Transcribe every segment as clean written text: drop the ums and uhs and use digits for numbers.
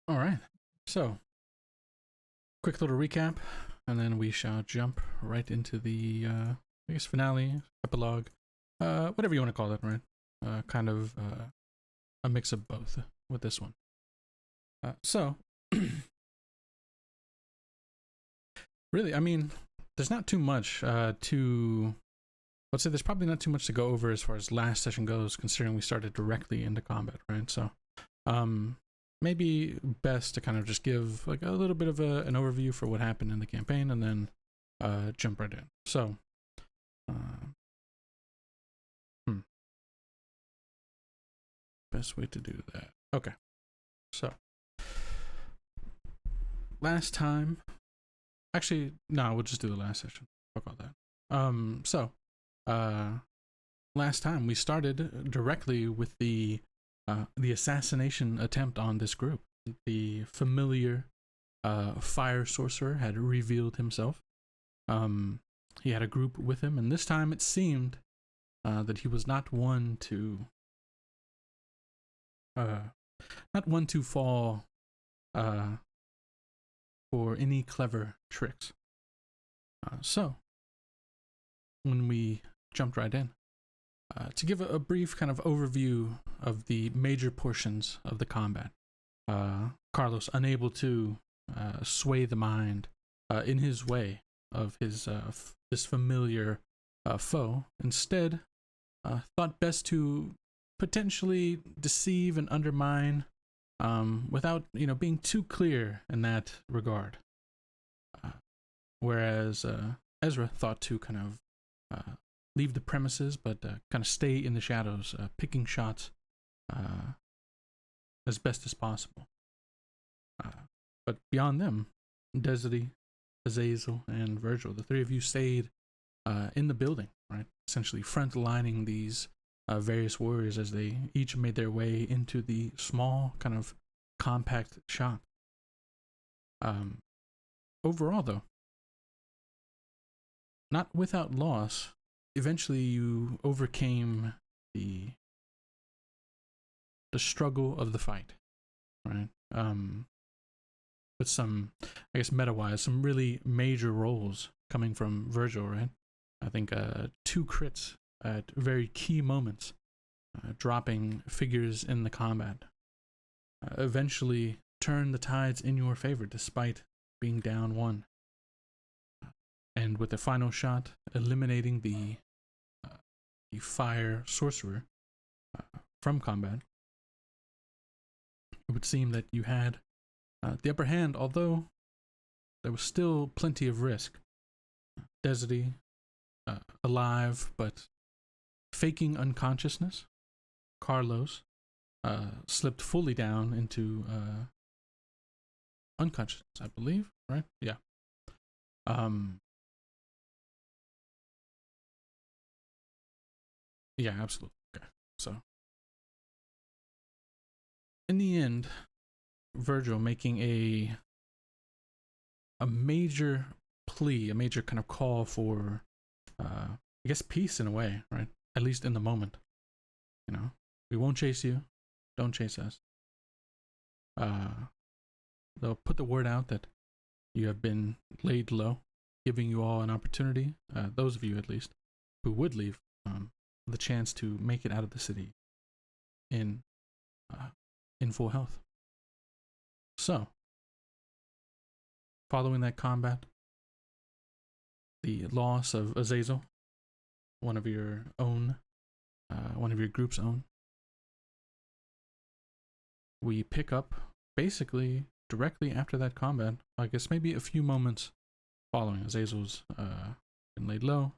All right. So, quick little recap, and then we shall jump right into the, I guess, finale, epilogue, whatever you want to call it, right? Kind of a mix of both with this one. So, really, I mean, there's not too much let's say there's probably not too much to go over as far as last session goes, considering we started directly into combat, right? So, maybe best to kind of just give like a little bit of an overview for what happened in the campaign, and then jump right in. So, best way to do that. Okay, so last time, actually, no, we'll just do the last session. Fuck all that. So, last time we started directly with the assassination attempt on this group. The familiar fire sorcerer had revealed himself. He had a group with him, and this time it seemed that he was not one to fall for any clever tricks. So when we jumped right in, to give a brief kind of overview of the major portions of the combat, Carlos, unable to sway the mind in his way of his this familiar foe, instead thought best to potentially deceive and undermine without being too clear in that regard. Whereas Ezra thought to kind of leave the premises, but kind of stay in the shadows, picking shots as best as possible. But beyond them, Desiree, Azazel, and Virgil, the three of you stayed in the building, right? Essentially front-lining these various warriors as they each made their way into the small, kind of compact shop. Overall, though, not without loss, eventually you overcame the struggle of the fight, right? With some, I guess, meta-wise, some really major rolls coming from Virgil, right? I think 2 crits at very key moments, dropping figures in the combat. Eventually turned the tides in your favor despite being down 1. And with the final shot, eliminating the fire sorcerer from combat, it would seem that you had the upper hand, although there was still plenty of risk. Desiree, alive but faking unconsciousness. Carlos slipped fully down into unconsciousness, I believe, right? Yeah. Yeah, absolutely. Okay. So, in the end, Virgil making a major plea, a major kind of call for, I guess, peace in a way, right? At least in the moment. We won't chase you. Don't chase us. They'll put the word out that you have been laid low, giving you all an opportunity, those of you at least, who would leave, the chance to make it out of the city in full health. So, following that combat, the loss of Azazel, one of your group's own, we pick up basically directly after that combat. I guess maybe a few moments following. Azazel's been laid low.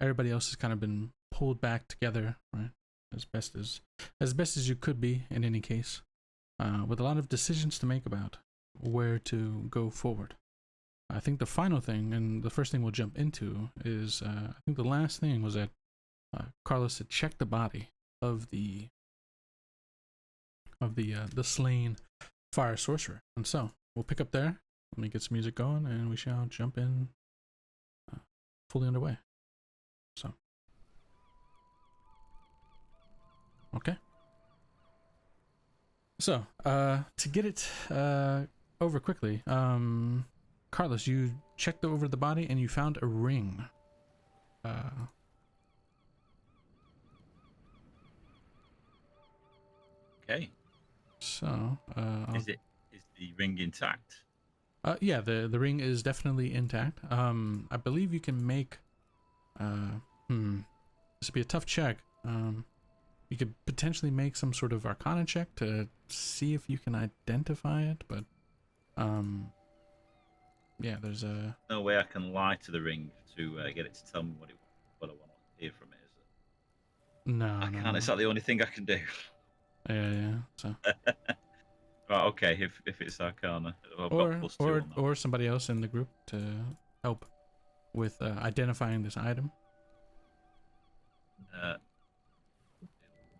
Everybody else has kind of been pulled back together, right? As best as you could be in any case, with a lot of decisions to make about where to go forward. I think the final thing, and the first thing we'll jump into, is I think the last thing was that Carlos had checked the body of the slain fire sorcerer, and so we'll pick up there. Let me get some music going, and we shall jump in fully underway. So, okay. So, to get it over quickly, Carlos, you checked over the body and you found a ring. Okay. So, Is the ring intact? yeah, the ring is definitely intact. I believe you can make, this would be a tough check. You could potentially make some sort of Arcana check to see if you can identify it, but, yeah, there's a... No way I can lie to the ring to get it to tell me what I want to hear from it. Is it? No, I no, can't. no. It's not the only thing I can do. Yeah, so... Right. Okay. If it's Arcana, I've got +2 on that. Or somebody else in the group to help with identifying this item.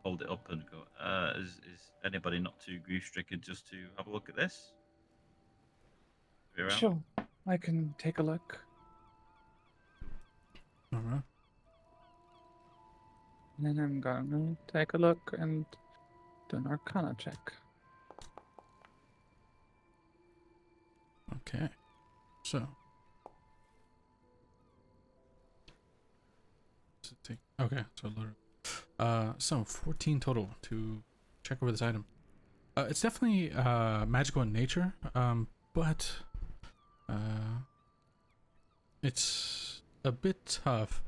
Hold it up and go. Is anybody not too grief stricken just to have a look at this? Sure, I can take a look. All right. And then I'm going to take a look and do an Arcana check. Okay. So. Okay, so so 14 total to check over this item. It's definitely magical in nature, but it's a bit tough.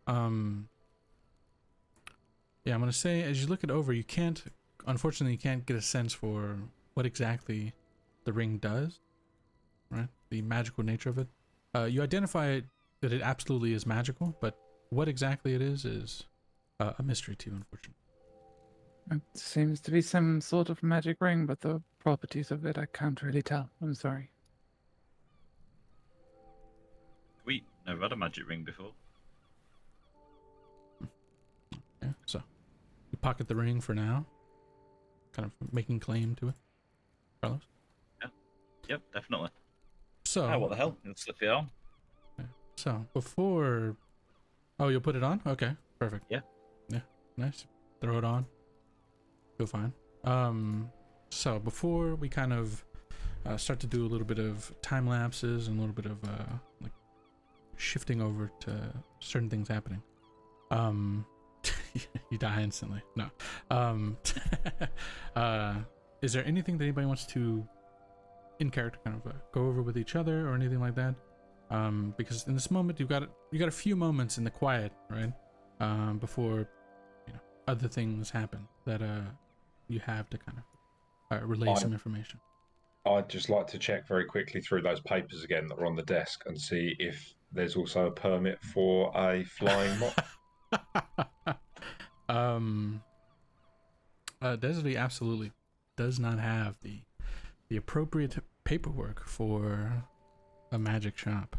Yeah, I'm gonna say as you look it over, unfortunately, you can't get a sense for what exactly the ring does, right? The magical nature of it. You identify that it absolutely is magical, but what exactly it is a mystery to you, unfortunately. It seems to be some sort of magic ring, but the properties of it I can't really tell. I'm sorry. Sweet. Never had a magic ring before. Yeah, so you pocket the ring for now, kind of making claim to it, Carlos. Yeah. Yep. Definitely. So. Oh, what the hell? You'll slip it on. So before. Oh, you'll put it on? Okay, perfect. Yeah. Yeah, nice. Throw it on. Feel fine. So before we kind of start to do a little bit of time lapses and a little bit of like shifting over to certain things happening. You die instantly. No. Is there anything that anybody wants to in character kind of go over with each other or anything like that? Because in this moment you got a few moments in the quiet, right? Before other things happen that you have to kind of relay some information. I'd just like to check very quickly through those papers again that are on the desk and see if there's also a permit for a flying mop. Desiree absolutely does not have the appropriate paperwork for a magic shop.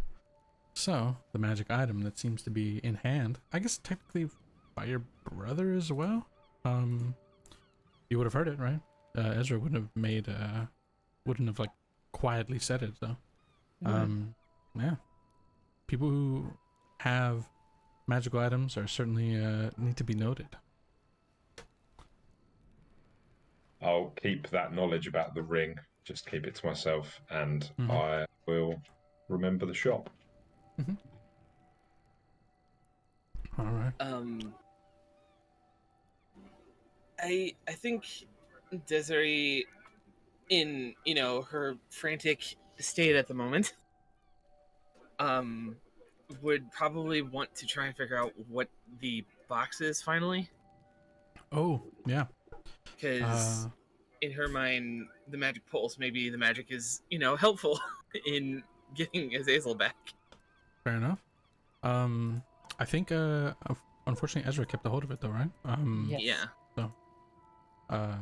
So the magic item that seems to be in hand, I guess technically by your brother as well. You would have heard it, right? Ezra wouldn't have like quietly said it, so yeah. People who have magical items are certainly need to be noted. I'll keep that knowledge about the ring, just keep it to myself, and I will remember the shop. All right. I think Desiree, in her frantic state at the moment, would probably want to try and figure out what the box is finally. Oh yeah. Because in her mind, the magic pulse, maybe the magic is helpful in getting Azazel back. Fair enough. I think unfortunately Ezra kept a hold of it though, right? Yes. Yeah. So yeah,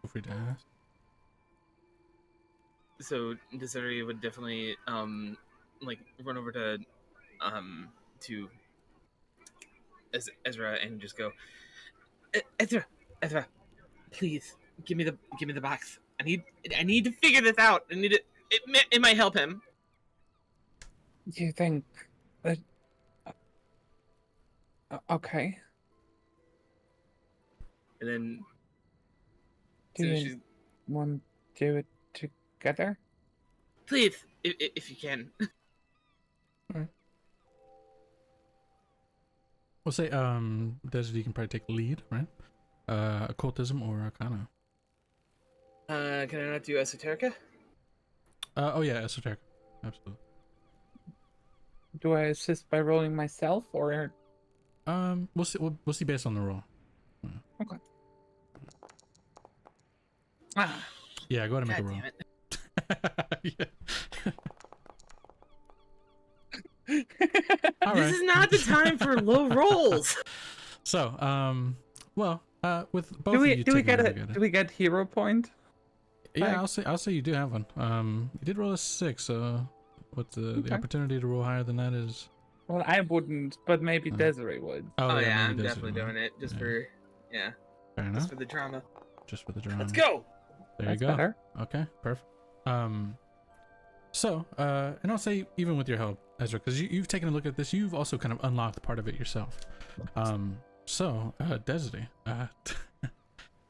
feel free to ask. So Desiree would definitely like run over to Ezra and just go, Ezra, please give me the box. I need to figure this out. It might help him. Do you think that? Okay. And then want to do it together? Please, if you can. We'll say, Desert, you can probably take the lead, right? Occultism or Arcana. Can I not do Esoterica? Oh yeah, Esoteric. Absolutely. Do I assist by rolling myself, or We'll see. We'll see based on the roll. okay? Ah, Yeah, go ahead and make God a roll. damn it. Yeah. All This right. is not the time for low rolls. So, well, with both do we of you do we taking get a a look at it. do we get hero point? Yeah, back? I'll say you do have one. You did roll a 6, so what's the Okay. opportunity to roll higher than that is? Well, I wouldn't, but maybe Oh. Desiree would. Oh, yeah, maybe I'm Desert definitely will. doing it just Yeah. for, yeah, Fair just enough. for the drama. Just for the drama. Let's go. There That's you go. better. Okay, perfect. So, and I'll say even with your help, Ezra, because you've taken a look at this, you've also kind of unlocked part of it yourself. So, Desiree, as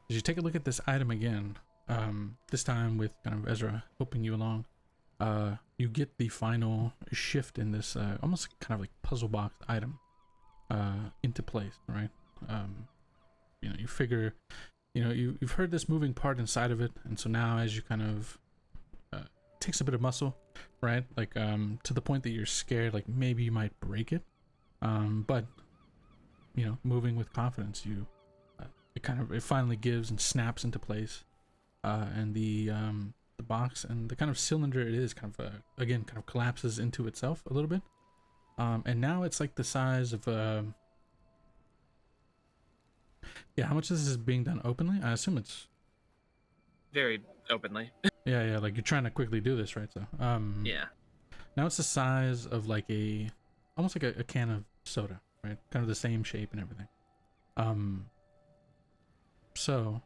you take a look at this item again, this time with kind of Ezra helping you along, you get the final shift in this almost kind of like puzzle box item into place, right? You know, you figure, you know, you've heard this moving part inside of it, and so now as you kind of takes a bit of muscle, right? Like to the point that you're scared, like maybe you might break it, but you know, moving with confidence, you it finally gives and snaps into place, and the box and the kind of cylinder it is kind of again kind of collapses into itself a little bit, and now it's like the size of yeah, how much of this is being done openly? I assume it's Very openly. yeah, like you're trying to quickly do this, right? So Yeah. now it's the size of like almost like a can of soda, right? Kind of the same shape and everything. So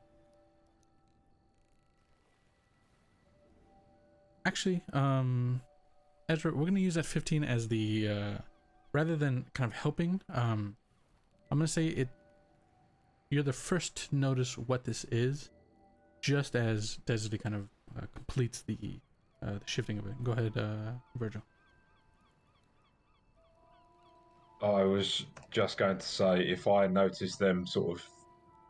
actually, Ezra, we're gonna use that 15 as the rather than kind of helping. I'm gonna say you're the first to notice what this is, just as Desiree kind of completes the shifting of it. Go ahead, Virgil. I was just going to say, if I notice them sort of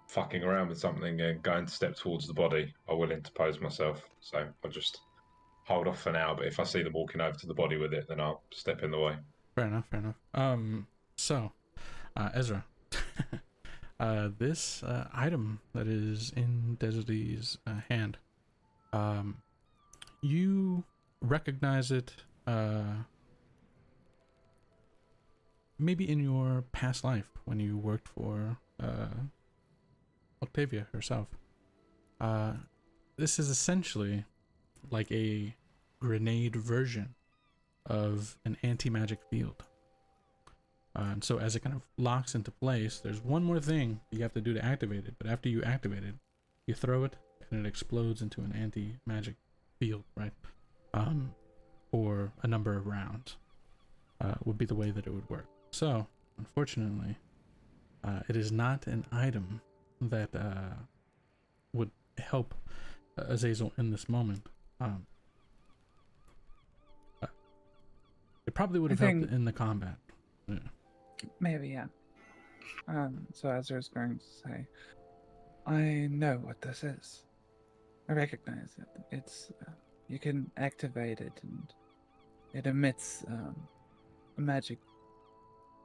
fucking around with something and going to step towards the body, I will interpose myself. So I'll just hold off for now. But if I see them walking over to the body with it, then I'll step in the way. Fair enough. So, Ezra, this item that is in Desiree's hand, you recognize it maybe in your past life when you worked for Octavia herself. This is essentially like a grenade version of an anti-magic field. And so as it kind of locks into place, there's one more thing you have to do to activate it, but after you activate it, you throw it and it explodes into an anti-magic field, right? For a number of rounds would be the way that it would work. So, unfortunately, it is not an item that would help Azazel in this moment. It probably would have helped in the combat. Yeah. Maybe, yeah. So Azra's going to say, I know what this is. I recognize it. It's, you can activate it and it emits a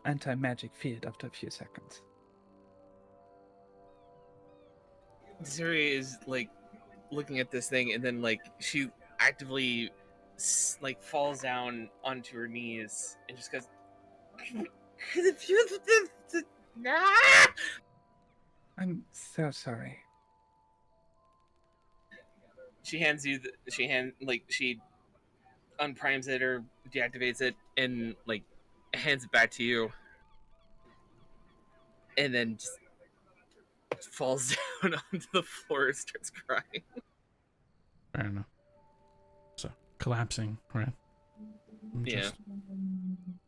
anti-magic field after a few seconds. Zuri is like looking at this thing, and then like she actively like falls down onto her knees and just goes, I'm so sorry. She hands you she unprimes it or deactivates it and like hands it back to you, and then just falls down onto the floor and starts crying. Fair enough. So, collapsing, right? Yeah.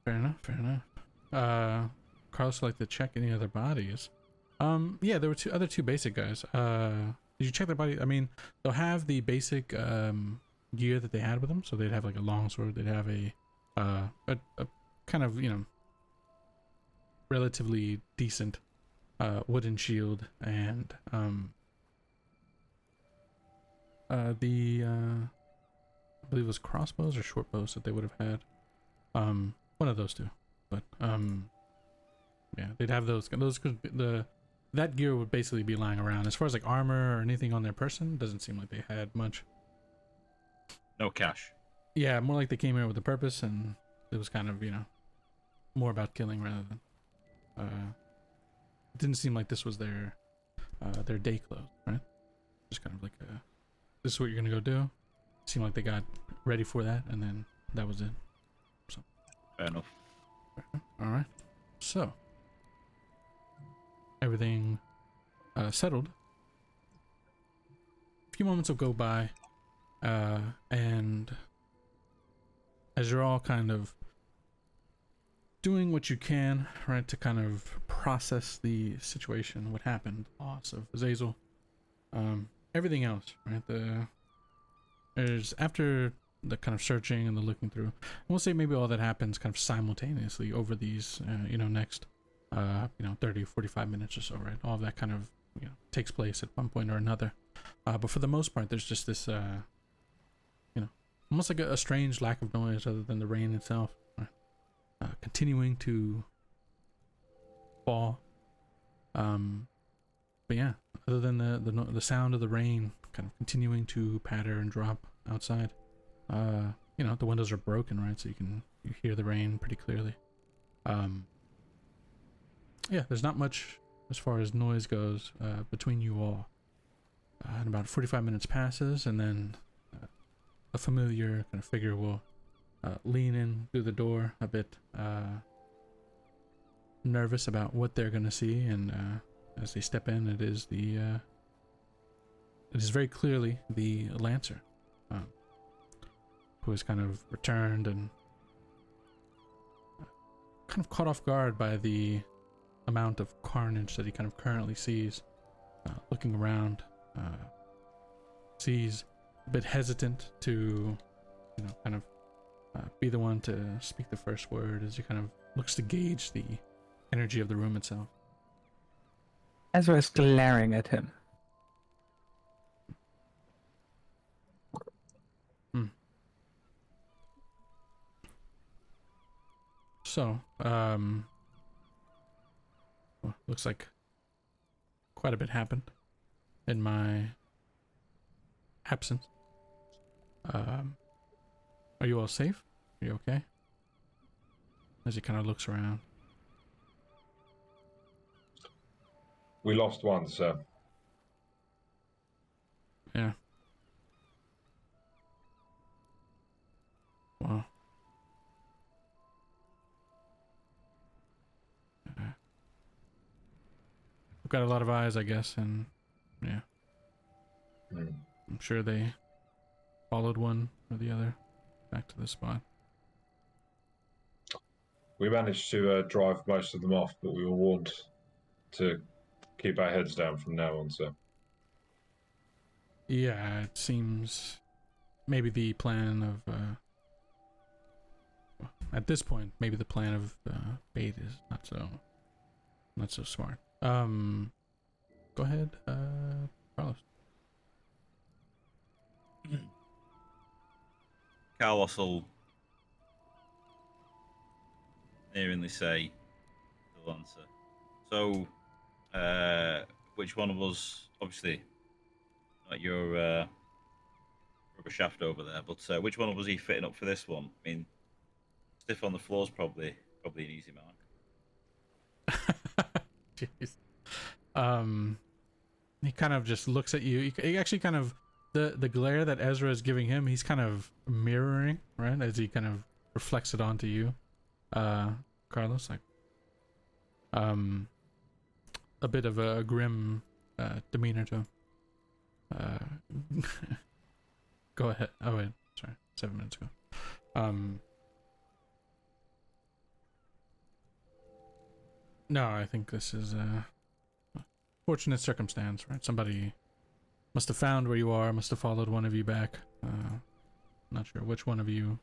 Fair enough. Carlos would like to check any other bodies. Yeah, there were two basic guys. Did you check their body? I mean, they'll have the basic gear that they had with them. So they'd have like a longsword. They'd have a kind of, you know, relatively decent wooden shield, and I believe it was crossbows or short bows that they would have had. One of those two. But yeah, they'd have those could be that gear would basically be lying around. As far as like armor or anything on their person, doesn't seem like they had much. No cash. Yeah, more like they came here with a purpose, and it was kind of, you know, more about killing rather than it didn't seem like this was their day clothes, right? Just kind of like this is what you're gonna go do. Seemed like they got ready for that, and then that was it. So Fair enough. all right, so everything settled. A few moments will go by, and as you're all kind of doing what you can, right, to kind of process the situation, what happened, loss of Azazel, everything else, right? There's after the kind of searching and the looking through, we'll say maybe all that happens kind of simultaneously over these, you know, next, 30, 45 minutes or so, right? All of that kind of, you know, takes place at one point or another. But for the most part, there's just this, you know, almost like a strange lack of noise other than the rain itself, right? Continuing to fall. But yeah, other than the sound of the rain kind of continuing to patter and drop outside, you know, the windows are broken, right? So you hear the rain pretty clearly. Yeah, there's not much as far as noise goes between you all. And about 45 minutes passes, and then a familiar kind of figure will lean in through the door a bit nervous about what they're gonna see, and as they step in, it is very clearly the Lancer, who has kind of returned and kind of caught off guard by the amount of carnage that he kind of currently sees. Looking around, sees a bit hesitant to, you know, kind of be the one to speak the first word as he kind of looks to gauge the energy of the room itself. Ezra is glaring at him. So, well, looks like quite a bit happened in my absence. Are you all safe? Are you okay? As he kind of looks around. We lost one, sir. Yeah. Well. We've got a lot of eyes, I guess, and yeah. I'm sure they followed one or the other back to the spot. We managed to drive most of them off, but we were warned to keep our heads down from now on, sir. Yeah, it seems maybe the plan of well, at this point, maybe the plan of bait is not so smart. Go ahead, Carlos. Carlos will nearingly say the Lancer. So, which one of us, obviously, not your rubber shaft over there, but which one of us are you fitting up for this one? I mean, stiff on the floor's probably an easy mark. Jeez. He kind of just looks at you. He actually kind of the glare that Ezra is giving him, he's kind of mirroring, right, as he kind of reflects it onto you, Carlos, like a bit of a grim demeanor to him. Go ahead. Oh wait, sorry, 7 minutes ago. No, I think this is a fortunate circumstance, right? Somebody must have found where you are, must have followed one of you back. Not sure which one of you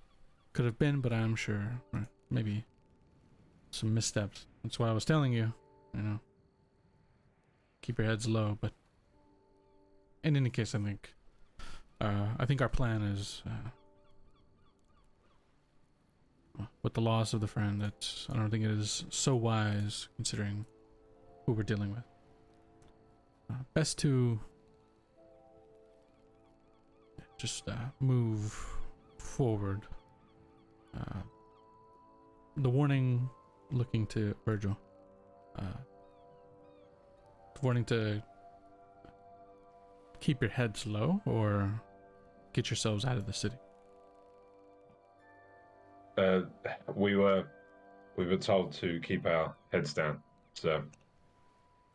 could have been, but I'm sure maybe some missteps. That's why I was telling you, you know, keep your heads low. But in any case, I think our plan is, with the loss of the friend, I don't think it is so wise considering who we're dealing with. Best to just move forward. The warning, looking to Virgil. Warning to keep your heads low or get yourselves out of the city. We were told to keep our heads down. So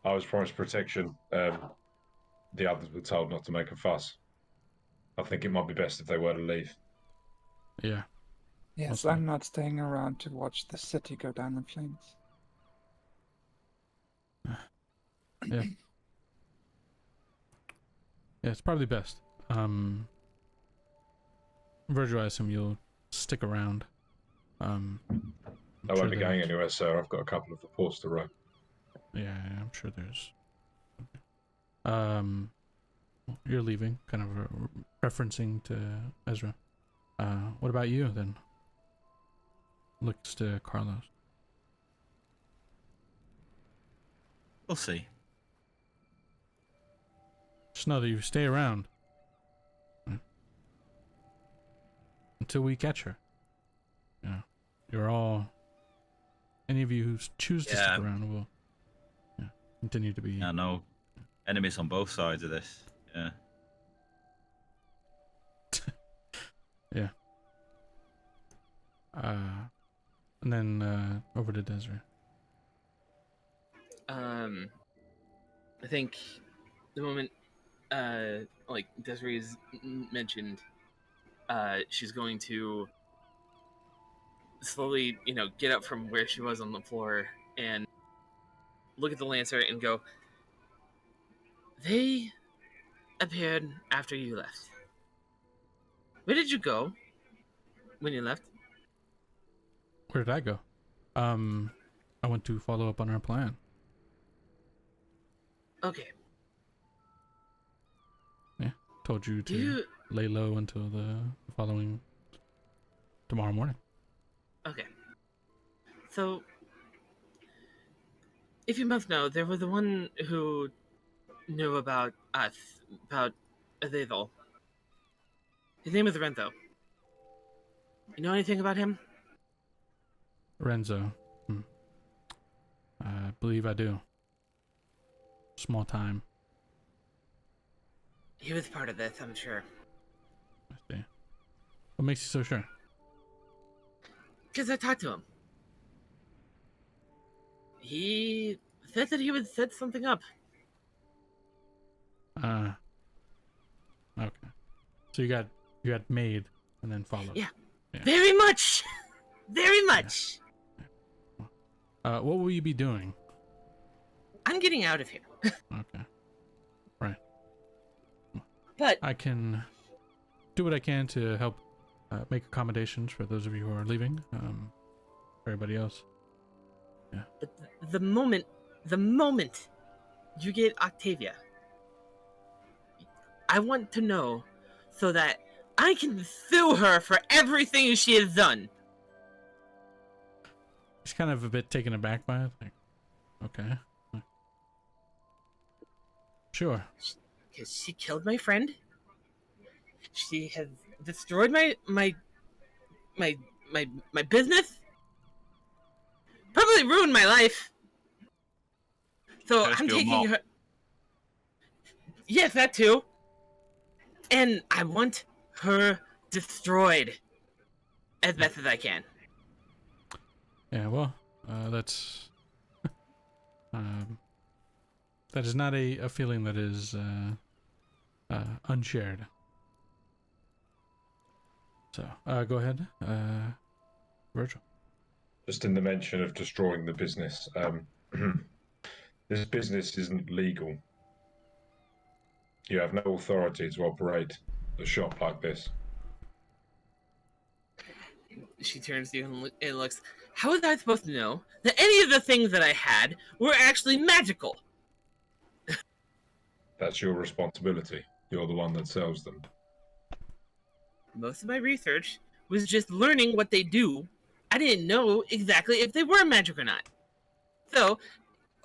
I was promised protection. The others were told not to make a fuss. I think it might be best if they were to leave. Yeah. Yes, Mostly. I'm not staying around to watch the city go down in flames. Yeah. Yeah, it's probably best. Virgil, I assume you'll stick around. I won't be going anywhere, sir. I've got a couple of reports to write. Yeah, I'm sure there's. You're leaving, kind of referencing to Ezra. What about you then? Looks to Carlos. We'll see. Just know that you stay around until we catch her. You know, you're all. Any of you who choose to stick around will continue to be. I know. Enemies on both sides of this. Yeah. Yeah. And then over to Desiree. I think the moment, like Desiree's mentioned, she's going to slowly, get up from where she was on the floor and look at the Lancer and go, "They appeared after you left. Where did you go when you left?" Where did I go? I went to follow up on our plan. Okay. Told you to lay low until the following tomorrow morning. Okay. So, if you must know, there was the one who knew about us, about Azazel. His name is Renzo. You know anything about him? Renzo. I believe I do. Small time. He was part of this, I'm sure. I see. What makes you so sure? Because I talked to him. He said that he would set something up. Okay. So you got made and then followed. Yeah. Very much. Very much. Yeah. What will you be doing? I'm getting out of here. Okay. Right. But I can do what I can to help make accommodations for those of you who are leaving. For everybody else. Yeah. But the moment you get Octavia, I want to know so that I can sue her for everything she has done. He's kind of a bit taken aback by it. Like, okay. Sure. Because she killed my friend. She has destroyed my business. Probably ruined my life. So Cursed I'm your taking mom. her. Yes, that too. And I want her destroyed as best as I can. Yeah, well, that's that is not a feeling that is unshared. So, go ahead, Virgil. Just in the mention of destroying the business, this business isn't legal. You have no authority to operate a shop like this. She turns to you and looks. How was I supposed to know that any of the things that I had were actually magical? That's your responsibility. You're the one that sells them. Most of my research was just learning what they do. I didn't know exactly if they were magic or not. So,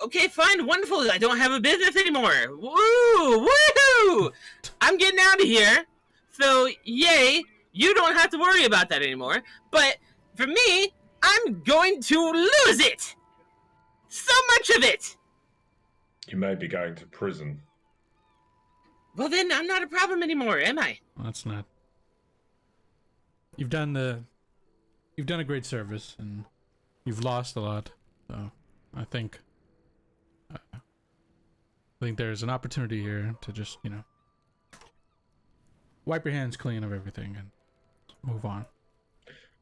okay, fine, wonderful. I don't have a business anymore. Woo! Woohoo! I'm getting out of here. So, yay, you don't have to worry about that anymore. But for me, I'm going to lose it. So much of it. You may be going to prison. Well, then I'm not a problem anymore, am I? Well, that's not. You've done a great service, and you've lost a lot. So, I think there's an opportunity here to just, wipe your hands clean of everything and move on.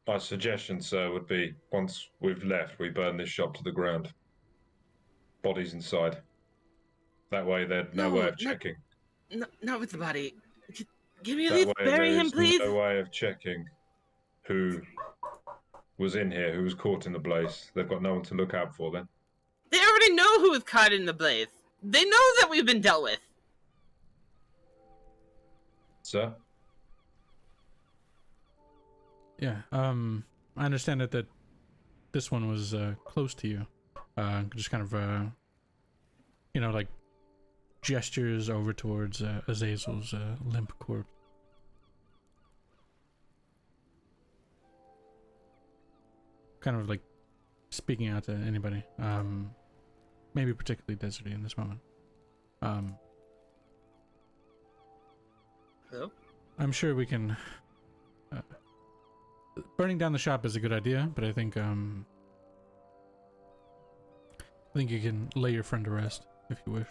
My suggestion, sir, would be once we've left, we burn this shop to the ground. Bodies inside. That way, there's no way of checking. Not with the body. Can we at That least way, bury him, please? no way of checking who was in here, who was caught in the blaze. They've got no one to look out for then. They already know who was caught in the blaze. They know that we've been dealt with. Sir? Yeah, I understand that this one was close to you. Just kind of, like gestures over towards Azazel's limp corpse. Kind of like speaking out to anybody. Maybe particularly Deserty in this moment. Hello? I'm sure we can. Burning down the shop is a good idea, but I think you can lay your friend to rest if you wish.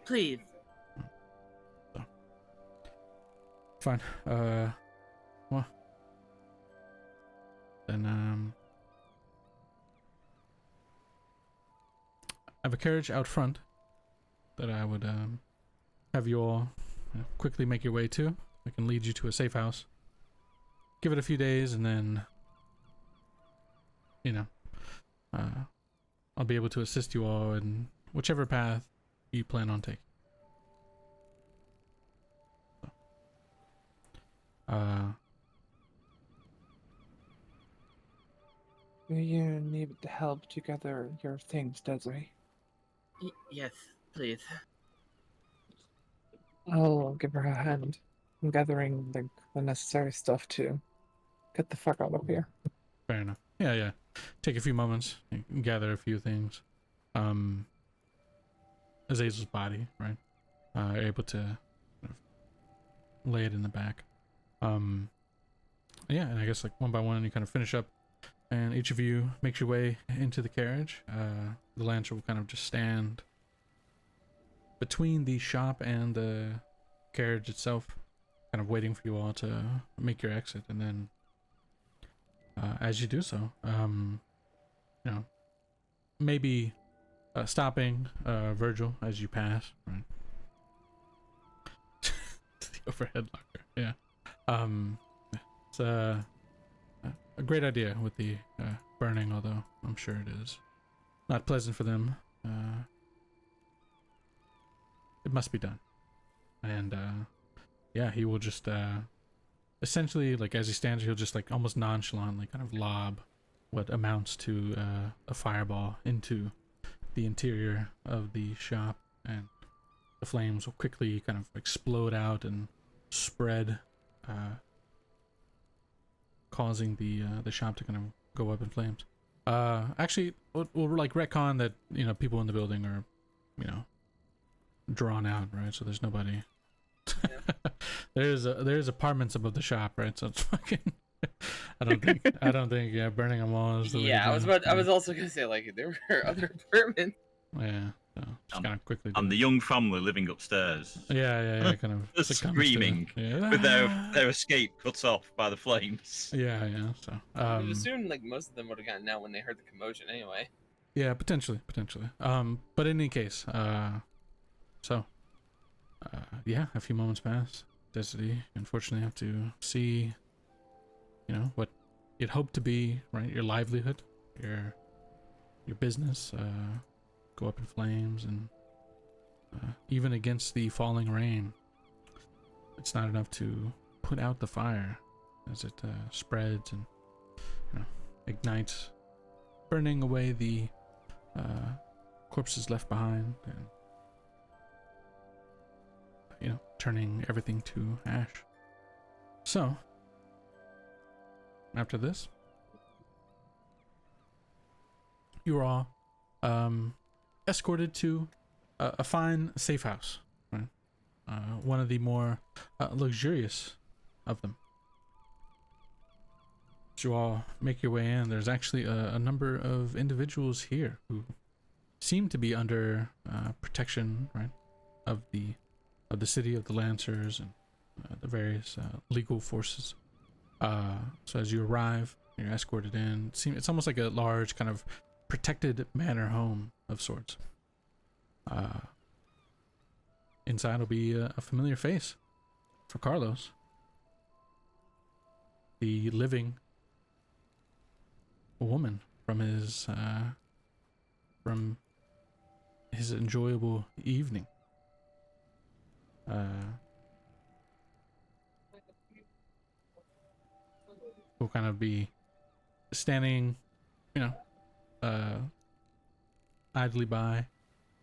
Please. So. Fine. Well. Then I have a carriage out front that I would have you all quickly make your way to. I can lead you to a safe house. Give it a few days, and then I'll be able to assist you all in whichever path you plan on taking. So, Do you need help to gather your things, Desiree? Yes, please. I'll give her a hand in gathering the necessary stuff to get the fuck out of here. fair enough. Yeah. Take a few moments, and gather a few things. Azazel's body, right? Able to lay it in the back. And I guess like one by one you kind of finish up, and each of you makes your way into the carriage. The Lancer will kind of just stand between the shop and the carriage itself, kind of waiting for you all to make your exit, and then as you do so, maybe stopping Virgil as you pass, right? To the overhead locker, yeah. It's a great idea with the burning, although I'm sure it is not pleasant for them. It must be done. And he will just essentially, like, as he stands, he'll just like almost nonchalantly kind of lob what amounts to a fireball into the interior of the shop, and the flames will quickly kind of explode out and spread, causing the shop to kind of go up in flames. Actually, we'll like retcon that people in the building are drawn out, right? So there's nobody. Yeah. there's apartments above the shop, right? So it's fucking. I don't think burning them all is the way to go. I was also gonna say, like, there were other apartments. Yeah, so just kind of quickly. And the young family living upstairs. Yeah, kind of screaming with their escape cut off by the flames. Yeah. So I would assume like most of them would have gotten out when they heard the commotion anyway. Yeah, potentially. But in any case, so Yeah, a few moments pass. Destiny, unfortunately, have to see, you know, what you'd hope to be, right? Your livelihood, your business, go up in flames, and even against the falling rain, it's not enough to put out the fire as it spreads and, you know, ignites, burning away the corpses left behind, and, you know, turning everything to ash. So, after this, you are all escorted to a fine safe house, right? One of the more luxurious of them. As you all make your way in, there's actually a number of individuals here who seem to be under protection, right, of the city, of the Lancers, and the various legal forces. So as you arrive, you're escorted in. It's almost like a large kind of protected manor home of sorts. Inside will be a familiar face for Carlos. The living woman from his enjoyable evening. Will kind of be standing, you know, idly by,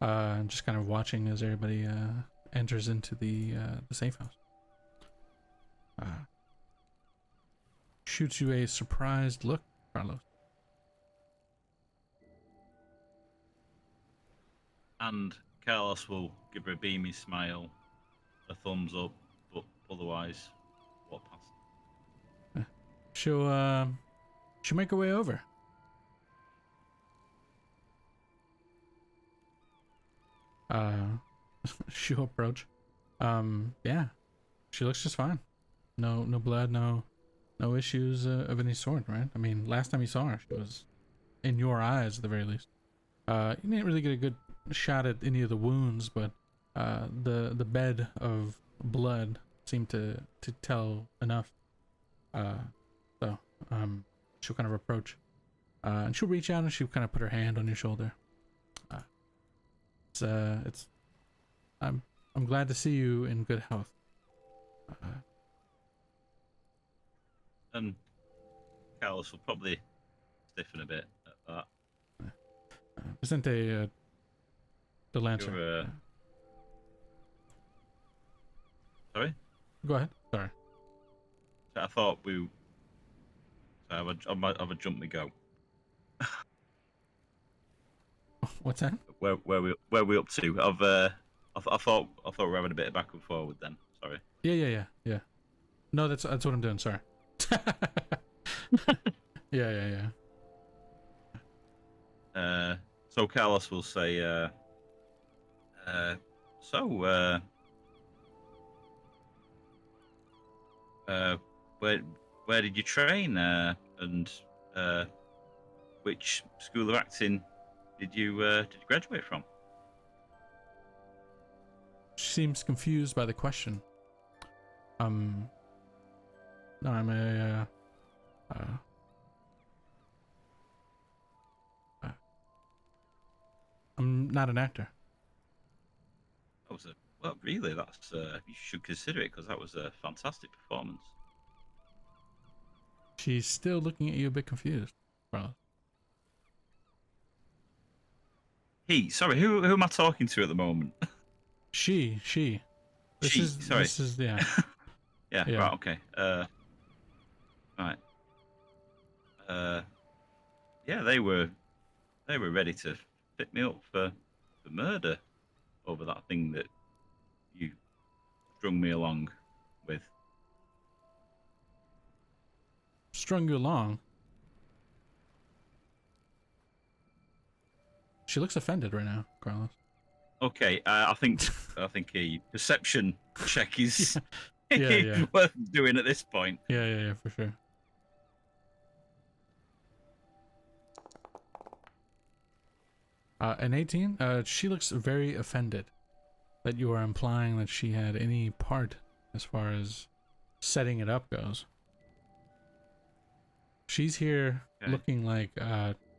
and just kind of watching as everybody enters into the safe house. Shoots you a surprised look, Carlos. And Carlos will give her a beamy smile, a thumbs up, but otherwise, walk past. She'll make her way over. She'll approach. Yeah, she looks just fine. No blood, no issues of any sort, right? I mean, last time you saw her, she was in your eyes at the very least. You didn't really get a good shot at any of the wounds, but the bed of blood seemed to tell enough. So she'll kind of approach, and she'll reach out and she'll kind of put her hand on your shoulder. I'm glad to see you in good health. And Carlos will probably stiffen a bit at that. Vicente, the Lancer. You're, Sorry? Go ahead. Sorry. I thought we. I have a jump me go. What's that? Where we up to? I thought we were having a bit of back and forward then. Sorry. Yeah. No, that's what I'm doing. Sorry. Yeah. So Carlos will say, where did you train? And which school of acting did you graduate from? She seems confused by the question. No, I'm not an actor. Well, really, that's you should consider it because that was a fantastic performance. She's still looking at you a bit confused. Well, Sorry, who am I talking to at the moment? She. This is yeah. Yeah. Right. Okay. Right. Yeah, they were ready to fit me up for murder over that thing that you strung me along with. Strung you along. She looks offended right now, Carlos. Okay, I think a perception check is Yeah. worth doing at this point. Yeah, for sure. An 18. She looks very offended. that you are implying that she had any part as far as setting it up goes. She's here Okay. looking like,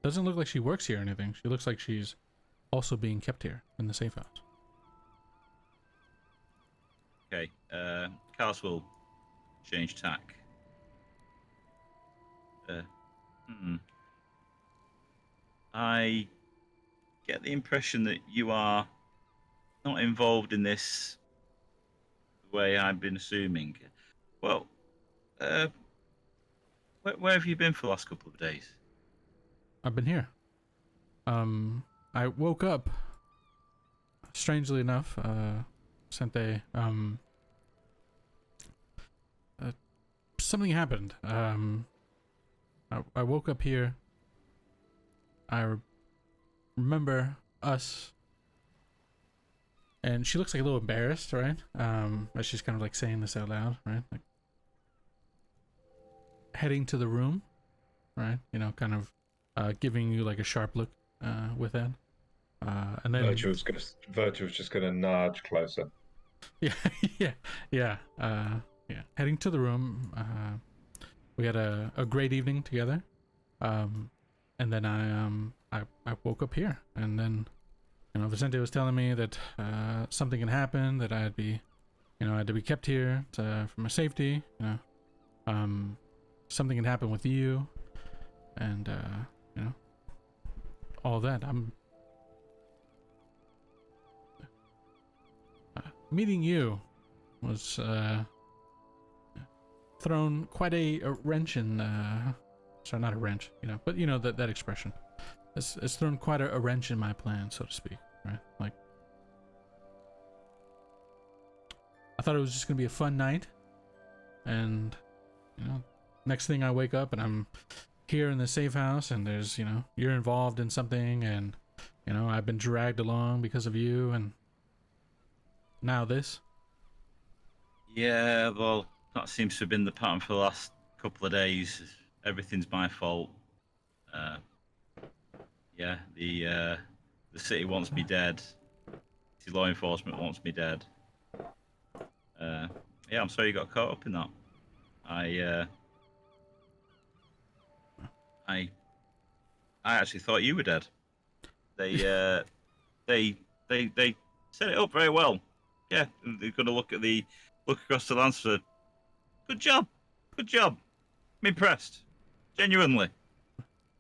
doesn't look like she works here or anything. She looks like she's also being kept here in the safe house. Okay, Cars will change tack. I get the impression that you are not involved in this the way I've been assuming. Well, where have you been for the last couple of days? I've been here. I woke up, strangely enough, Sente, something happened. I woke up here. I remember us, and she looks like a little embarrassed, right? As she's kind of like saying this out loud, right? Like heading to the room, right? You know, kind of giving you like a sharp look with that. And then Virtual's just gonna nudge closer. yeah, yeah. Heading to the room. We had a great evening together. And then I woke up here, and then, you know, Vicente was telling me that something had happened, that I had to be kept here for my safety. You know, something had happened with you, and you know, all that. I'm meeting you was thrown quite a wrench in. Sorry, not a wrench, you know, but you know that expression. It's thrown quite a wrench in my plan, so to speak, right? Like, I thought it was just gonna be a fun night, and you know, next thing I wake up and I'm here in the safe house, and there's, you know, you're involved in something, and you know, I've been dragged along because of you, and now this. Yeah, well, that seems to have been the pattern for the last couple of days. Everything's my fault. Yeah, the city wants me dead. The law enforcement wants me dead. Yeah, I'm sorry you got caught up in that. I actually thought you were dead. They set it up very well. Yeah, they're gonna look across the landscape. Good job. I'm impressed. Genuinely.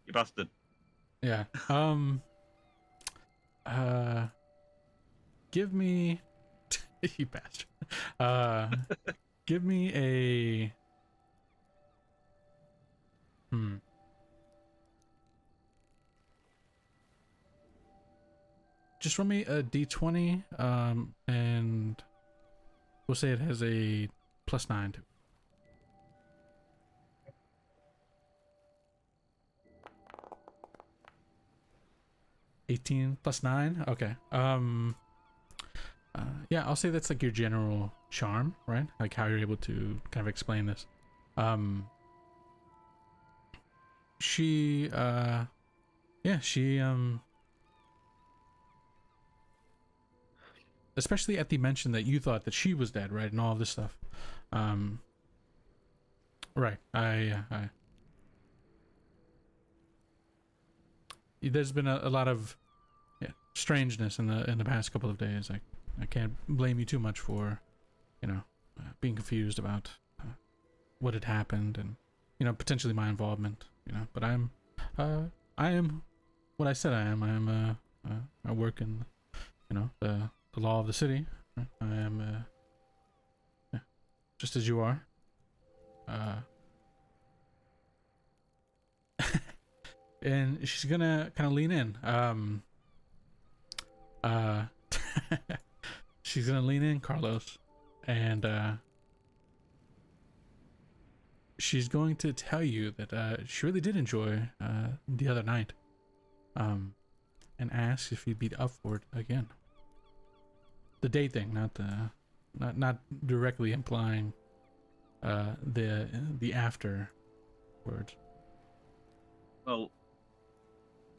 You bastard. Yeah. Give me you bastard. Give me a just roll me a d20, and we'll say it has a +9 to it. 18 + 9. Okay. Yeah, I'll say that's like your general charm, right? Like how you're able to kind of explain this. She especially at the mention that you thought that she was dead, right? And all of this stuff. Right. I there's been a lot of strangeness in the past couple of days. I can't blame you too much for, you know, being confused about what had happened, and you know, potentially my involvement, you know. But I am what I said I am. I work in, you know, the law of the city. Right? I am just as you are. And she's gonna kind of lean in. She's gonna lean in, Carlos, and she's going to tell you that she really did enjoy the other night, and ask if you'd be up for it again. The date thing, not directly implying the after words. Well,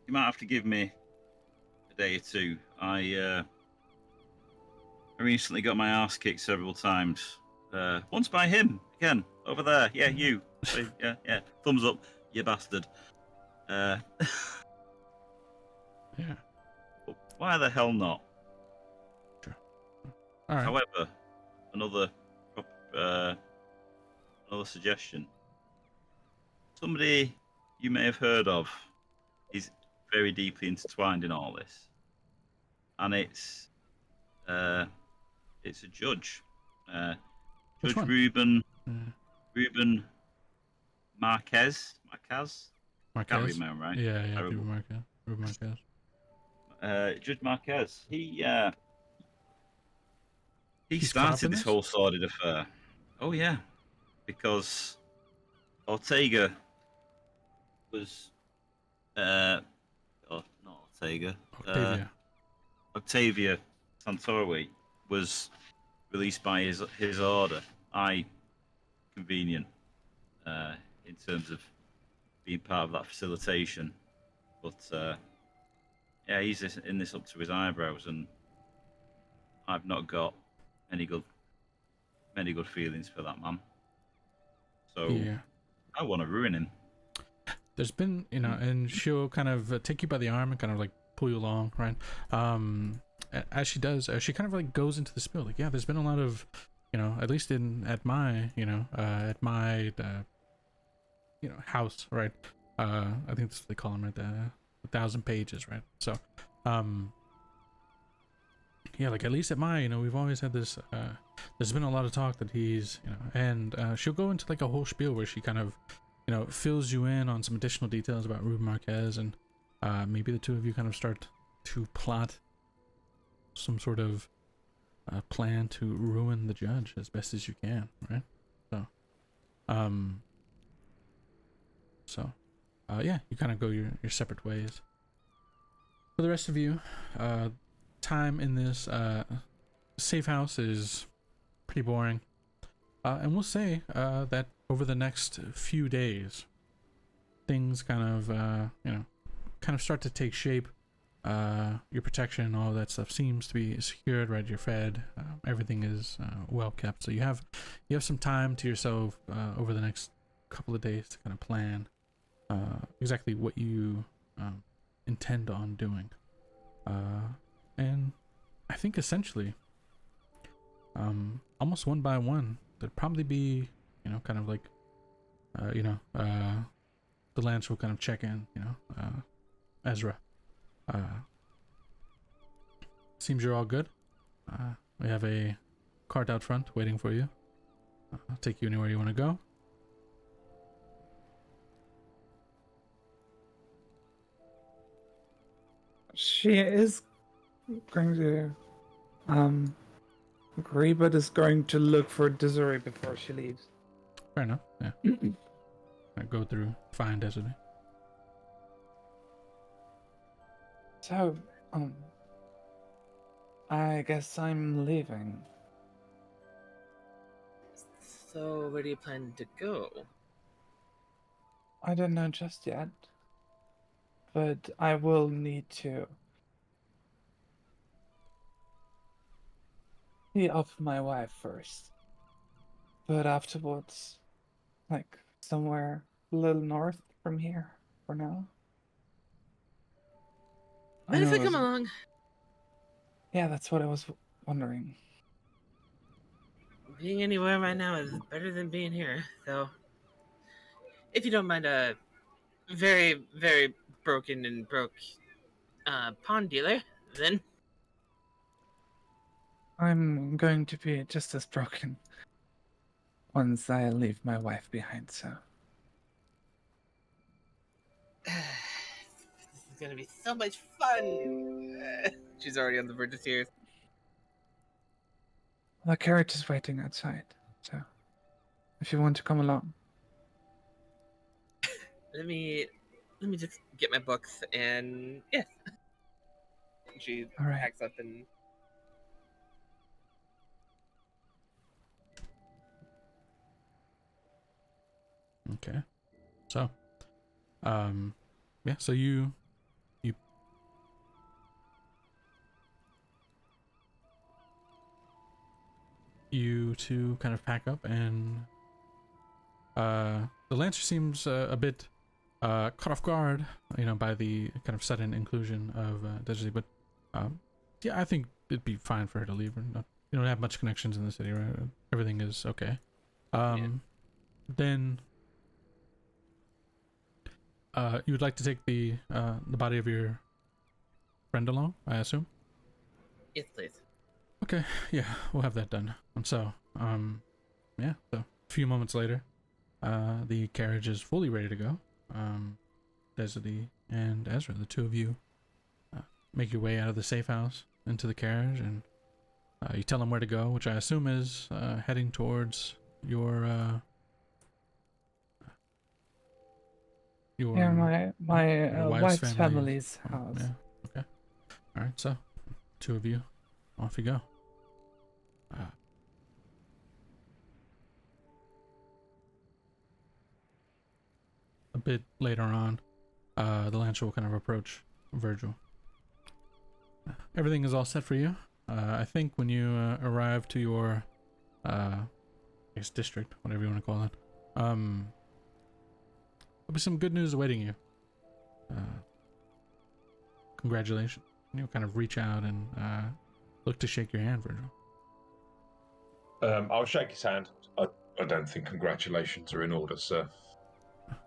you might have to give me a day or two. I recently got my ass kicked several times. Once by him, again, over there. Yeah, you. Yeah. Thumbs up, you bastard. Yeah. Why the hell not? Sure. All right. However, another suggestion. Somebody you may have heard of is very deeply intertwined in all this, and it's a judge, Which Judge one? Ruben Marquez. Can't Marquez. remember, right? Yeah, Terrible. Ruben Marquez. Judge Marquez. He He's caught up in started this this? whole sordid affair. Oh yeah, because Ortega was not Ortega. Octavia. Octavia Santori was released by his order. Convenient in terms of being part of that facilitation, but yeah, he's in this up to his eyebrows, and I've not got many good feelings for that man. So Yeah. I want to ruin him. There's been, and she'll kind of take you by the arm and kind of like pull you along, right? As she does, she kind of like goes into the spill. Like, yeah, there's been a lot of, at least at my house, right? I think that's what they call them, right? The 1,000 pages, right? So, yeah, like at least at my, we've always had this. There's been a lot of talk that he's, and she'll go into like a whole spiel where she kind of, fills you in on some additional details about Ruben Marquez, and maybe the two of you kind of start to plot some sort of plan to ruin the judge as best as you can, right? So, yeah, you kind of go your separate ways. For the rest of you, time in this safe house is pretty boring, and we'll say that over the next few days, things kind of start to take shape. Your protection and all that stuff seems to be secured, right? You're fed, everything is well kept, so you have some time to yourself over the next couple of days to kind of plan exactly what you intend on doing, and I think essentially almost one by one there'd probably be kind of like the Lance will kind of check in, Ezra, seems you're all good. We have a cart out front waiting for you. I'll take you anywhere you want to go. She is going to agree, but is going to look for Desiree before she leaves. Fair enough. Yeah. I go through, find Desiree. So, I guess I'm leaving. So, where do you plan to go? I don't know just yet, but I will need to see off my wife first. But afterwards, like somewhere a little north from here for now. Mind if I come was- along? Yeah, that's what I was wondering. Being anywhere right now is better than being here, so if you don't mind a very, very broken and broke pawn dealer, then I'm going to be just as broken once I leave my wife behind, so. this is gonna be so much fun. She's already on the verge of tears. The carriage is waiting outside, so if you want to come along. Let me just get my books and yeah. She All right. packs up and Okay. So, yeah, so you you to kind of pack up, and the Lancer seems a bit caught off guard, by the kind of sudden inclusion of Deji, but yeah, I think it'd be fine for her to leave. You don't have much connections in the city, right? Everything is okay. Then you would like to take the body of your friend along, I assume? Yes, please. Okay, yeah, we'll have that done. And so, yeah, so a few moments later, the carriage is fully ready to go. Desity and Ezra, the two of you, make your way out of the safe house into the carriage, and you tell them where to go, which I assume is heading towards your Yeah, my your wife's family's house. Yeah, okay. All right, so two of you, off you go. A bit later on, the Lancer will kind of approach Virgil. Everything is all set for you. I think when you arrive to your, I guess district, whatever you want to call it, there'll be some good news awaiting you. Congratulations. And you'll kind of reach out and look to shake your hand, Virgil. I'll shake his hand. I don't think congratulations are in order, sir.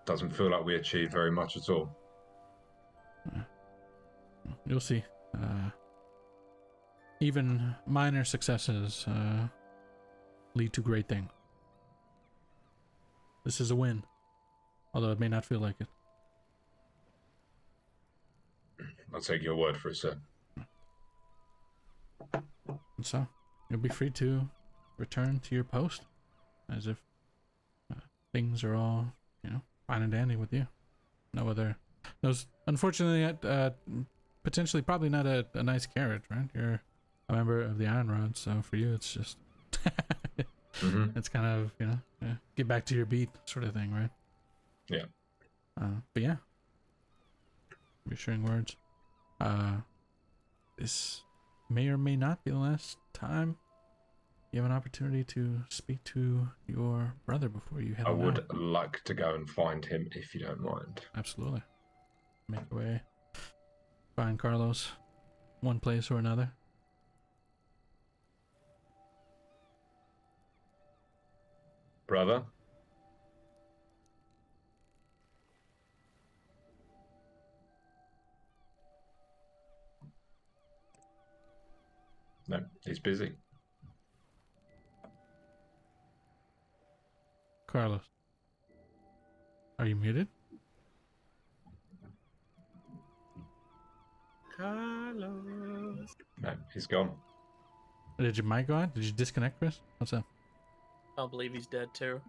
Doesn't feel like we achieved very much at all. You'll see. Even minor successes lead to great things. This is a win, although it may not feel like it. I'll take your word for it, sir. And so, you'll be free to return to your post, as if things are all, fine and dandy with you. No other... Unfortunately, potentially probably not a nice carriage, right? You're a member of the Iron Rod, so for you it's just... It's kind of, get back to your beat sort of thing, right? Yeah. But yeah. Reassuring words. This may or may not be the last time you have an opportunity to speak to your brother before you head I on would out. like to go and find him if you don't mind. Absolutely. Make your way. Find Carlos, one place or another. Brother? No, he's busy. Carlos. Are you muted? Carlos. No, he's gone. Did your mic go out? Did you disconnect, Chris? What's up? I believe he's dead too.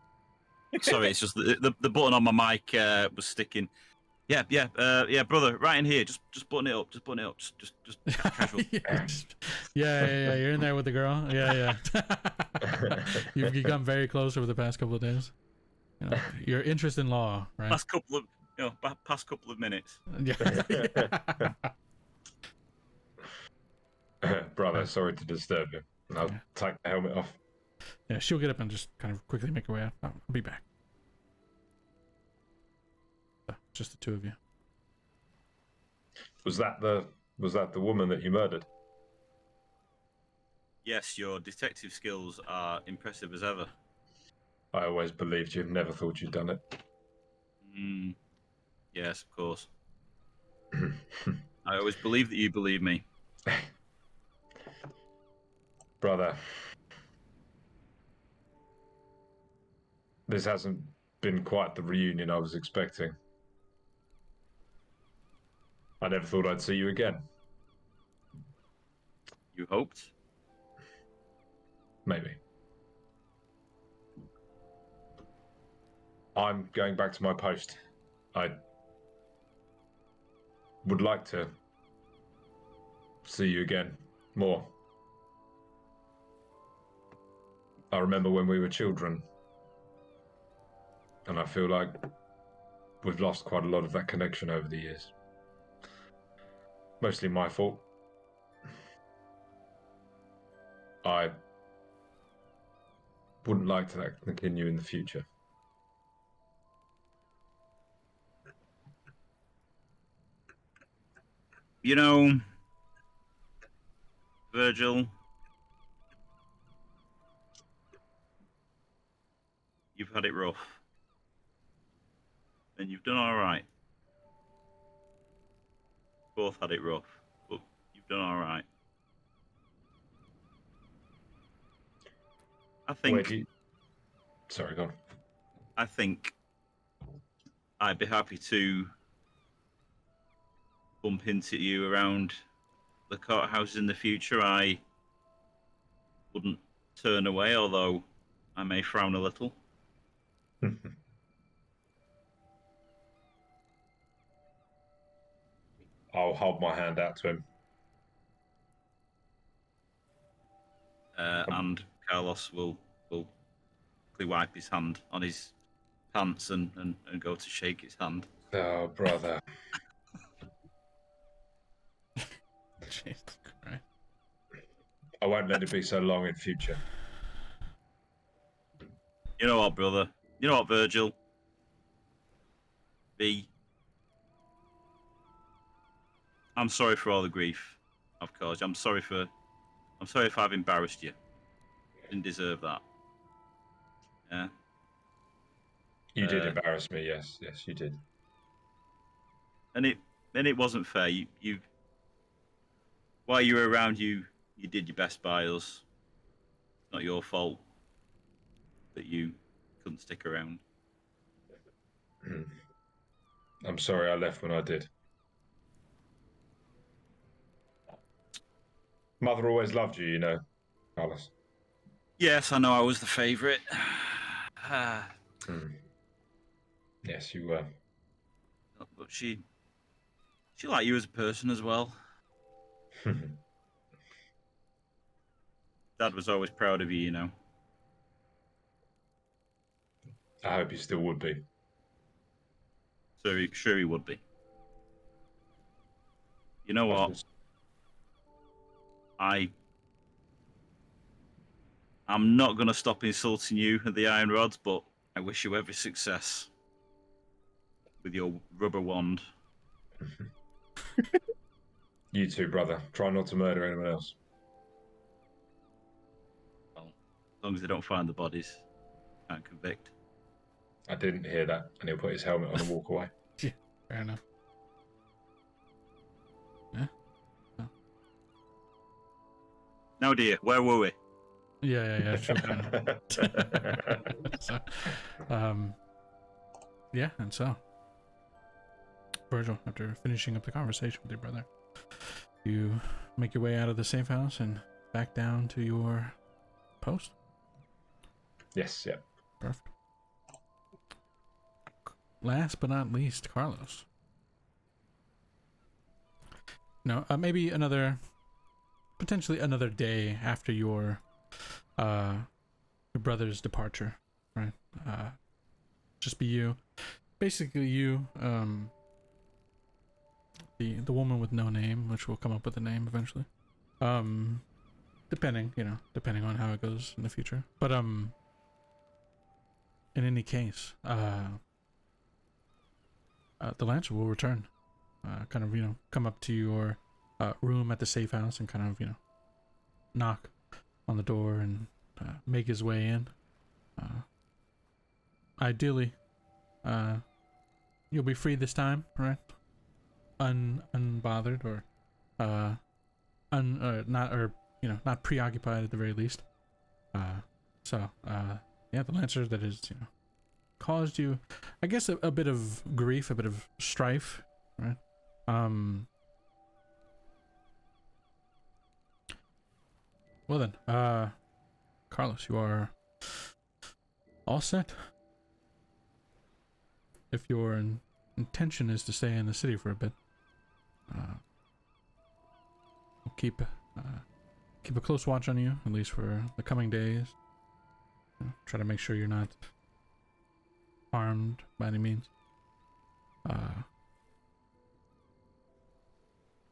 Sorry, it's just the button on my mic was sticking. Yeah, brother, right in here. Just button it up. Just button it up. Just casual. yeah. You're in there with the girl. Yeah. You've become very close over the past couple of days. Your interest in law, right? Past couple of minutes. Yeah. Brother, sorry to disturb you. I'll take the helmet off. Yeah, she'll get up and just kind of quickly make her way out. I'll be back. So, just the two of you. Was that the woman that you murdered? Yes, your detective skills are impressive as ever. I always believed you. Never thought you'd done it. Yes, of course. I always believe that you believe me. Brother, this hasn't been quite the reunion I was expecting. I never thought I'd see you again. You hoped? Maybe. I'm going back to my post. I would like to see you again more. I remember when we were children, and I feel like we've lost quite a lot of that connection over the years. Mostly my fault. I wouldn't like to that continue in the future. You know, Virgil, you've had it rough. And you've done all right. Both had it rough, but you've done all right. I think. Sorry, go on. I think I'd be happy to bump into you around the courthouse in the future. I wouldn't turn away, although I may frown a little. I'll hold my hand out to him. And Carlos will quickly wipe his hand on his pants and go to shake his hand. Oh, brother. Jesus Christ. I won't let it be so long in future. You know what, brother? You know what, Virgil? I'm sorry for all the grief I've caused you. I'm sorry if I've embarrassed you. Didn't deserve that. Yeah. You did embarrass me, yes, you did. And it wasn't fair. You while you were around, you did your best by us. It's not your fault that you couldn't stick around. I'm sorry I left when I did. Mother always loved you, you know, Carlos. Yes, I know I was the favourite. Yes, you were. But she liked you as a person as well. Dad was always proud of you, you know. I hope you still would be. Sure he would be. You know what? I'm not going to stop insulting you at the Iron Rods, but I wish you every success with your rubber wand. You too, brother. Try not to murder anyone else. Well, as long as they don't find the bodies, can't convict. I didn't hear that, and he'll put his helmet on and walk away. Yeah, fair enough. Yeah. Oh. Now, dear, where were we? Yeah, sure. So, yeah, and so, Virgil, after finishing up the conversation with your brother, you make your way out of the safe house and back down to your post. Yes, yeah. Perfect. Last but not least, Carlos. No, maybe potentially another day after your brother's departure, right? Just be you, basically you, the woman with no name, which will come up with a name eventually, depending on how it goes in the future. But in any case, the Lancer will return, kind of come up to your room at the safe house and kind of knock on the door and make his way in. Ideally, you'll be free this time, right? Unbothered or not preoccupied at the very least. So the Lancer that is caused you, I guess, a bit of grief, a bit of strife, right? Well then, Carlos, you are all set. If your intention is to stay in the city for a bit, we'll keep a close watch on you, at least for the coming days. Try to make sure you're not harmed by any means.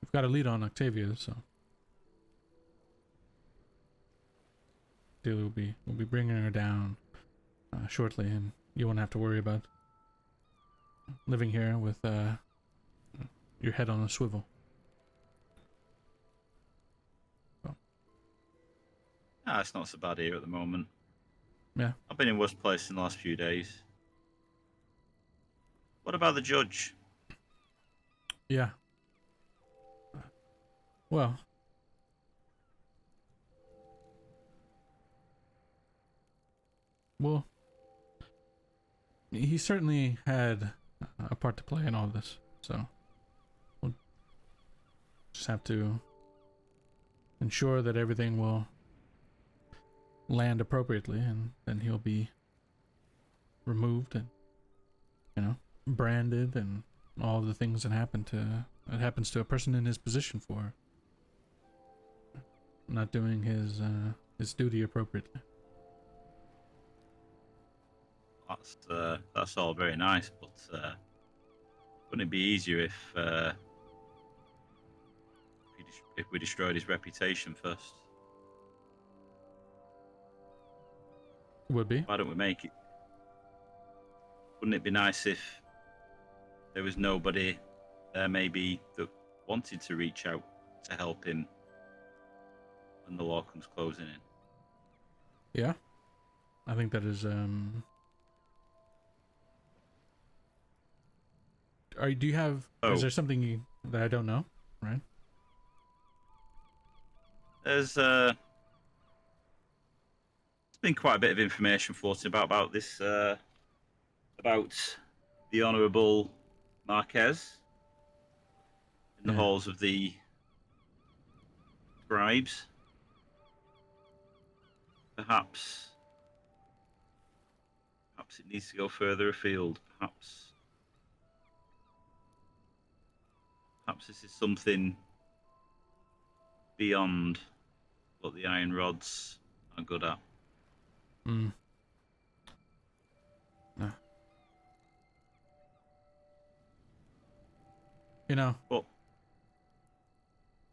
We've got a lead on Octavia, so we'll be bringing her down shortly, and you won't have to worry about living here with your head on a swivel. Ah, it's not so bad here at the moment. Yeah. I've been in worse places in the last few days. What about the judge? Yeah. Well, he certainly had a part to play in all of this, so we'll just have to ensure that everything will land appropriately, and then he'll be removed and, you know, branded and all of the things that happens to a person in his position for not doing his duty appropriately. That's all very nice, but wouldn't it be easier if we destroyed his reputation first? Would be. Why don't we make it? Wouldn't it be nice if there was nobody there, maybe, that wanted to reach out to help him when the law comes closing in? Yeah, I think that is. Do you have? Oh. Is there something that I don't know? Right. There's been quite a bit of information floating about this, about the Honourable Marquez in the Yeah. halls of the scribes. Perhaps it needs to go further afield. Perhaps this is something beyond what the Iron Rods are good at. Mm. No. You know. But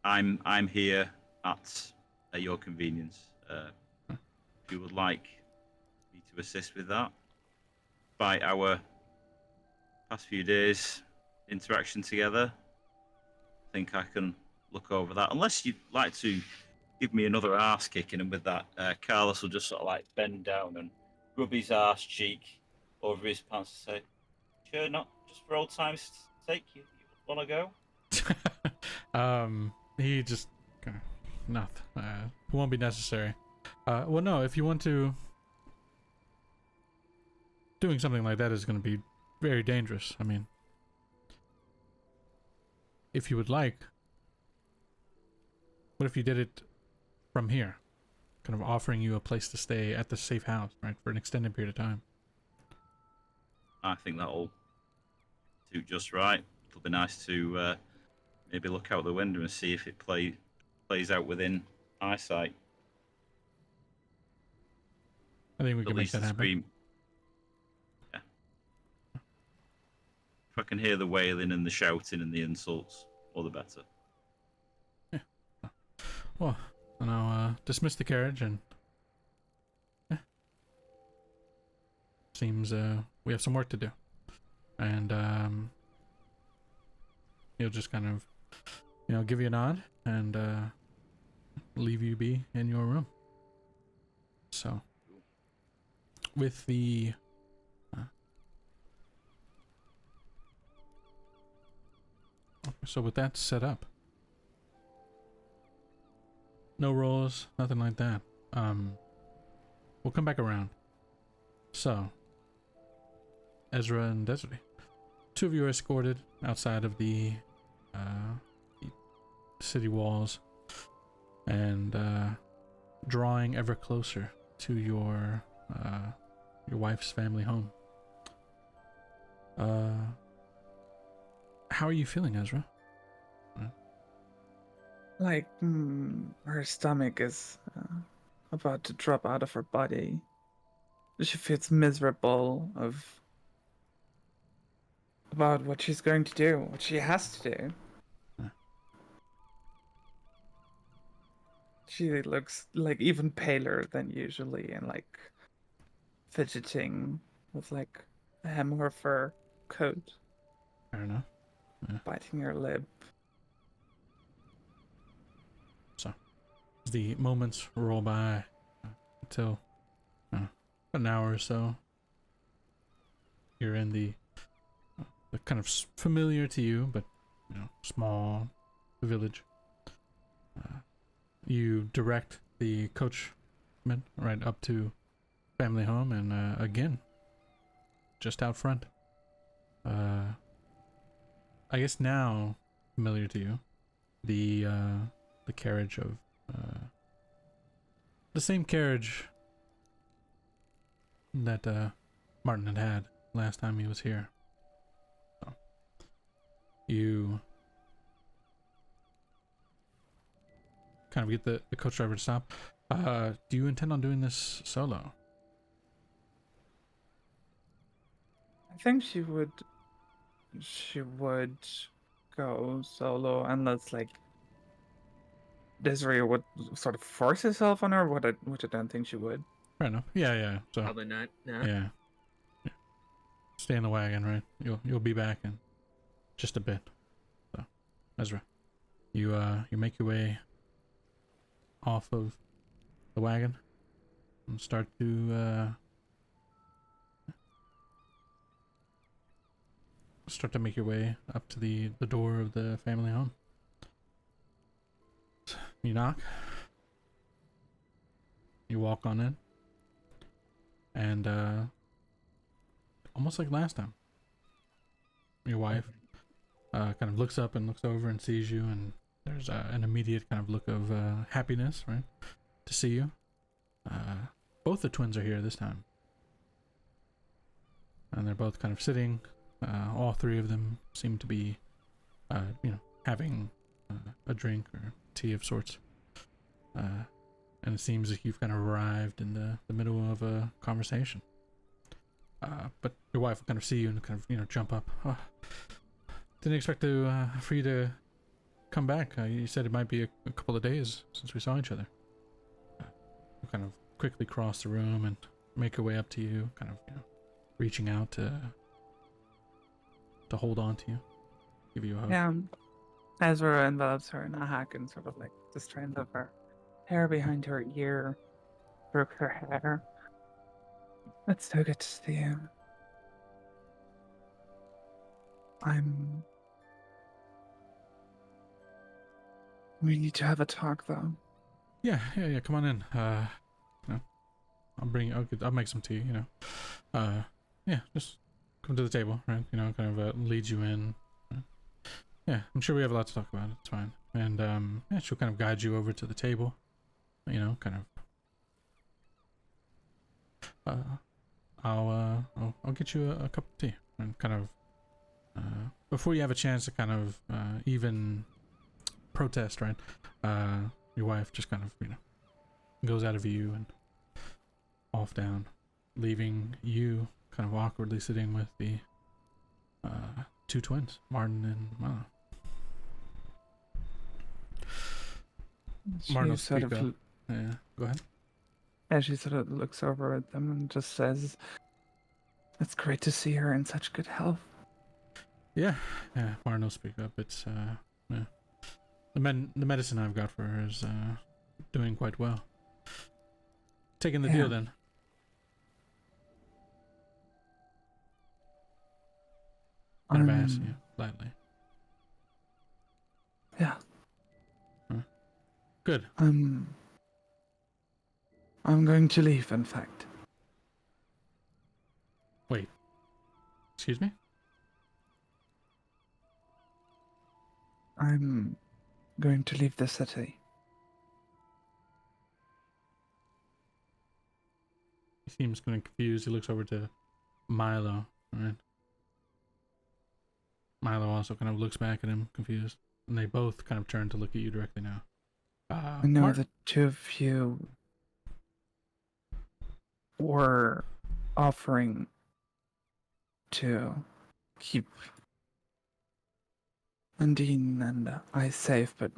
I'm here at your convenience. If you would like me to assist with that, by our past few days' interaction together, I think I can look over that. Unless you'd like to give me another arse kicking, and with that, Carlos will just sort of like bend down and rub his arse cheek over his pants and say, "Sure, not just for old times' sake. You want to go?" He just not. Won't be necessary. Well, no. If you want to, doing something like that is going to be very dangerous. I mean, if you would like, what if you did it from here, kind of offering you a place to stay at the safe house, right, for an extended period of time? I think that'll do just right. It'll be nice to maybe look out the window and see if it plays out within eyesight. I think we At can make least that the happen. scream. Yeah. If I can hear the wailing and the shouting and the insults, all the better. Well, and I'll dismiss the carriage, and seems we have some work to do. And he'll just kind of, give you a nod and leave you be in your room. So, with the with that set up, no rolls, nothing like that. We'll come back around. So, Ezra and Desiree, two of you are escorted outside of the city walls and drawing ever closer to your wife's family home. How are you feeling, Ezra? Like, her stomach is about to drop out of her body. She feels miserable about what she's going to do, what she has to do. She looks like even paler than usually and like fidgeting with like a hem of her fur coat, Fair enough. biting her lip. So, as the moments roll by until an hour or so, you're in the kind of familiar to you, but small village. You direct the coachman right up to family home, and again, just out front. I guess now familiar to you, the carriage of the same carriage that Martin had last time he was here. So, you kind of get the coach driver to stop. Do you intend on doing this solo? I think she would go solo unless like Desiree would sort of force herself on her, which I don't think she would. Fair enough. Yeah. So Probably not. No. yeah. Stay in the wagon, right? You'll be back in just a bit. So, Ezra, you make your way off of the wagon and start to make your way up to the door of the family home. You knock. You walk on in, and almost like last time, your wife kind of looks up and looks over and sees you, and there's an immediate kind of look of happiness, right, to see you. Both the twins are here this time, and they're both kind of sitting. All three of them seem to be, having a drink or tea of sorts. And it seems like you've kind of arrived in the middle of a conversation. But your wife will kind of see you and kind of, jump up. Oh, didn't expect for you to come back. You said it might be a couple of days since we saw each other. You kind of quickly cross the room and make your way up to you, kind of, reaching out to hold on to you, give you a hug. Yeah. Ezra envelops her in a hug and sort of like the strands of her hair behind her ear, broke her hair. It's so good to see you. We need to have a talk though. Yeah. Come on in. I'll make some tea. Yeah. Just come to the table, right? Kind of leads you in. Yeah, I'm sure we have a lot to talk about. It's fine. And yeah, she'll kind of guide you over to the table. Kind of. I'll get you a cup of tea, and kind of before you have a chance to kind of even protest, right? Your wife just kind of goes out of view and off down, leaving you kind of awkwardly sitting with the two twins, Martin and Mala. Martin will speak up. Yeah, go ahead. And she sort of looks over at them and just says, "It's great to see her in such good health." Yeah. Martin will speak up. It's yeah. The medicine I've got for her is doing quite well. Taking the deal then. Kind of ask you flatly. Yeah. Huh? Good. I'm going to leave, in fact. Wait. Excuse me? I'm going to leave the city. He seems kind of confused. He looks over to Milo, right? Milo also kind of looks back at him, confused. And they both kind of turn to look at you directly now. I know the two of you were offering to keep Undine and I safe, but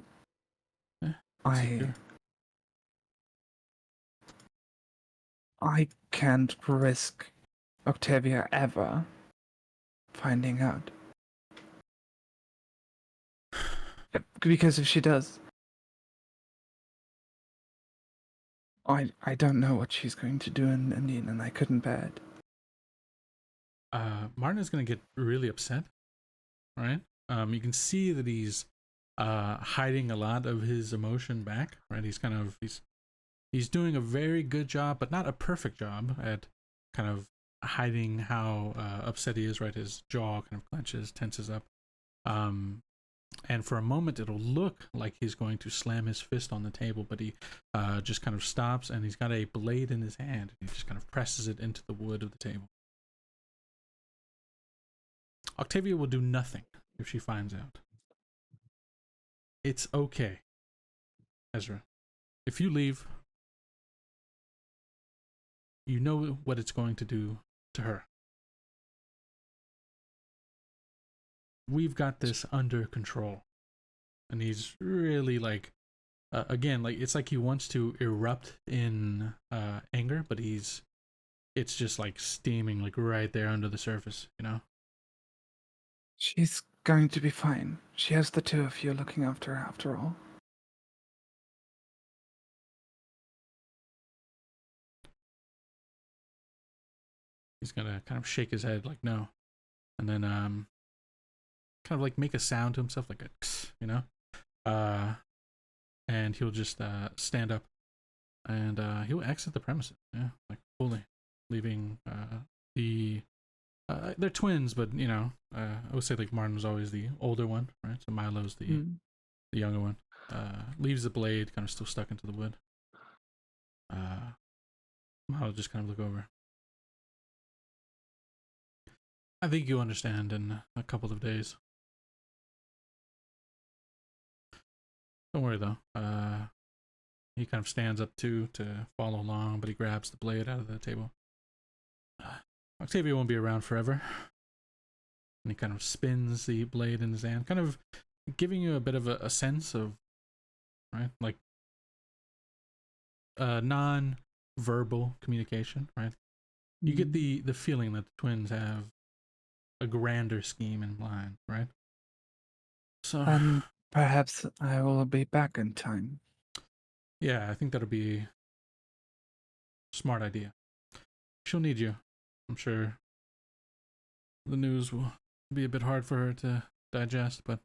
Yeah, I secure. I can't risk Octavia ever finding out. Because if she does, I don't know what she's going to do in Indian, and I couldn't bear it. Martin is going to get really upset, right? You can see that he's hiding a lot of his emotion back, right? He's doing a very good job, but not a perfect job at kind of hiding how upset he is, right? His jaw kind of clenches, tenses up. And for a moment, it'll look like he's going to slam his fist on the table, but he just kind of stops, and he's got a blade in his hand. He just kind of presses it into the wood of the table. Octavia will do nothing if she finds out. It's okay, Ezra. If you leave, you know what it's going to do to her. We've got this under control. And he's really like, again, like it's like he wants to erupt in anger, but it's just like steaming like right there under the surface, you know? She's going to be fine. She has the two of you looking after her after all. He's gonna kind of shake his head like no, and then kind of like make a sound to himself like a you know, and he'll just stand up and he'll exit the premises, yeah, like fully, leaving the they're twins, but you know, I would say like Martin was always the older one, right? So Milo's the younger one. Leaves the blade kind of still stuck into the wood. Milo just kind of look over. I think you understand in a couple of days. Don't worry though. He kind of stands up too to follow along, but he grabs the blade out of the table. Octavia won't be around forever. And he kind of spins the blade in his hand, kind of giving you a bit of a sense of, right, like non-verbal communication, right? You get the feeling that the twins have a grander scheme in mind, right? So perhaps I will be back in time. Yeah, I think that'll be a smart idea. She'll need you. I'm sure the news will be a bit hard for her to digest, but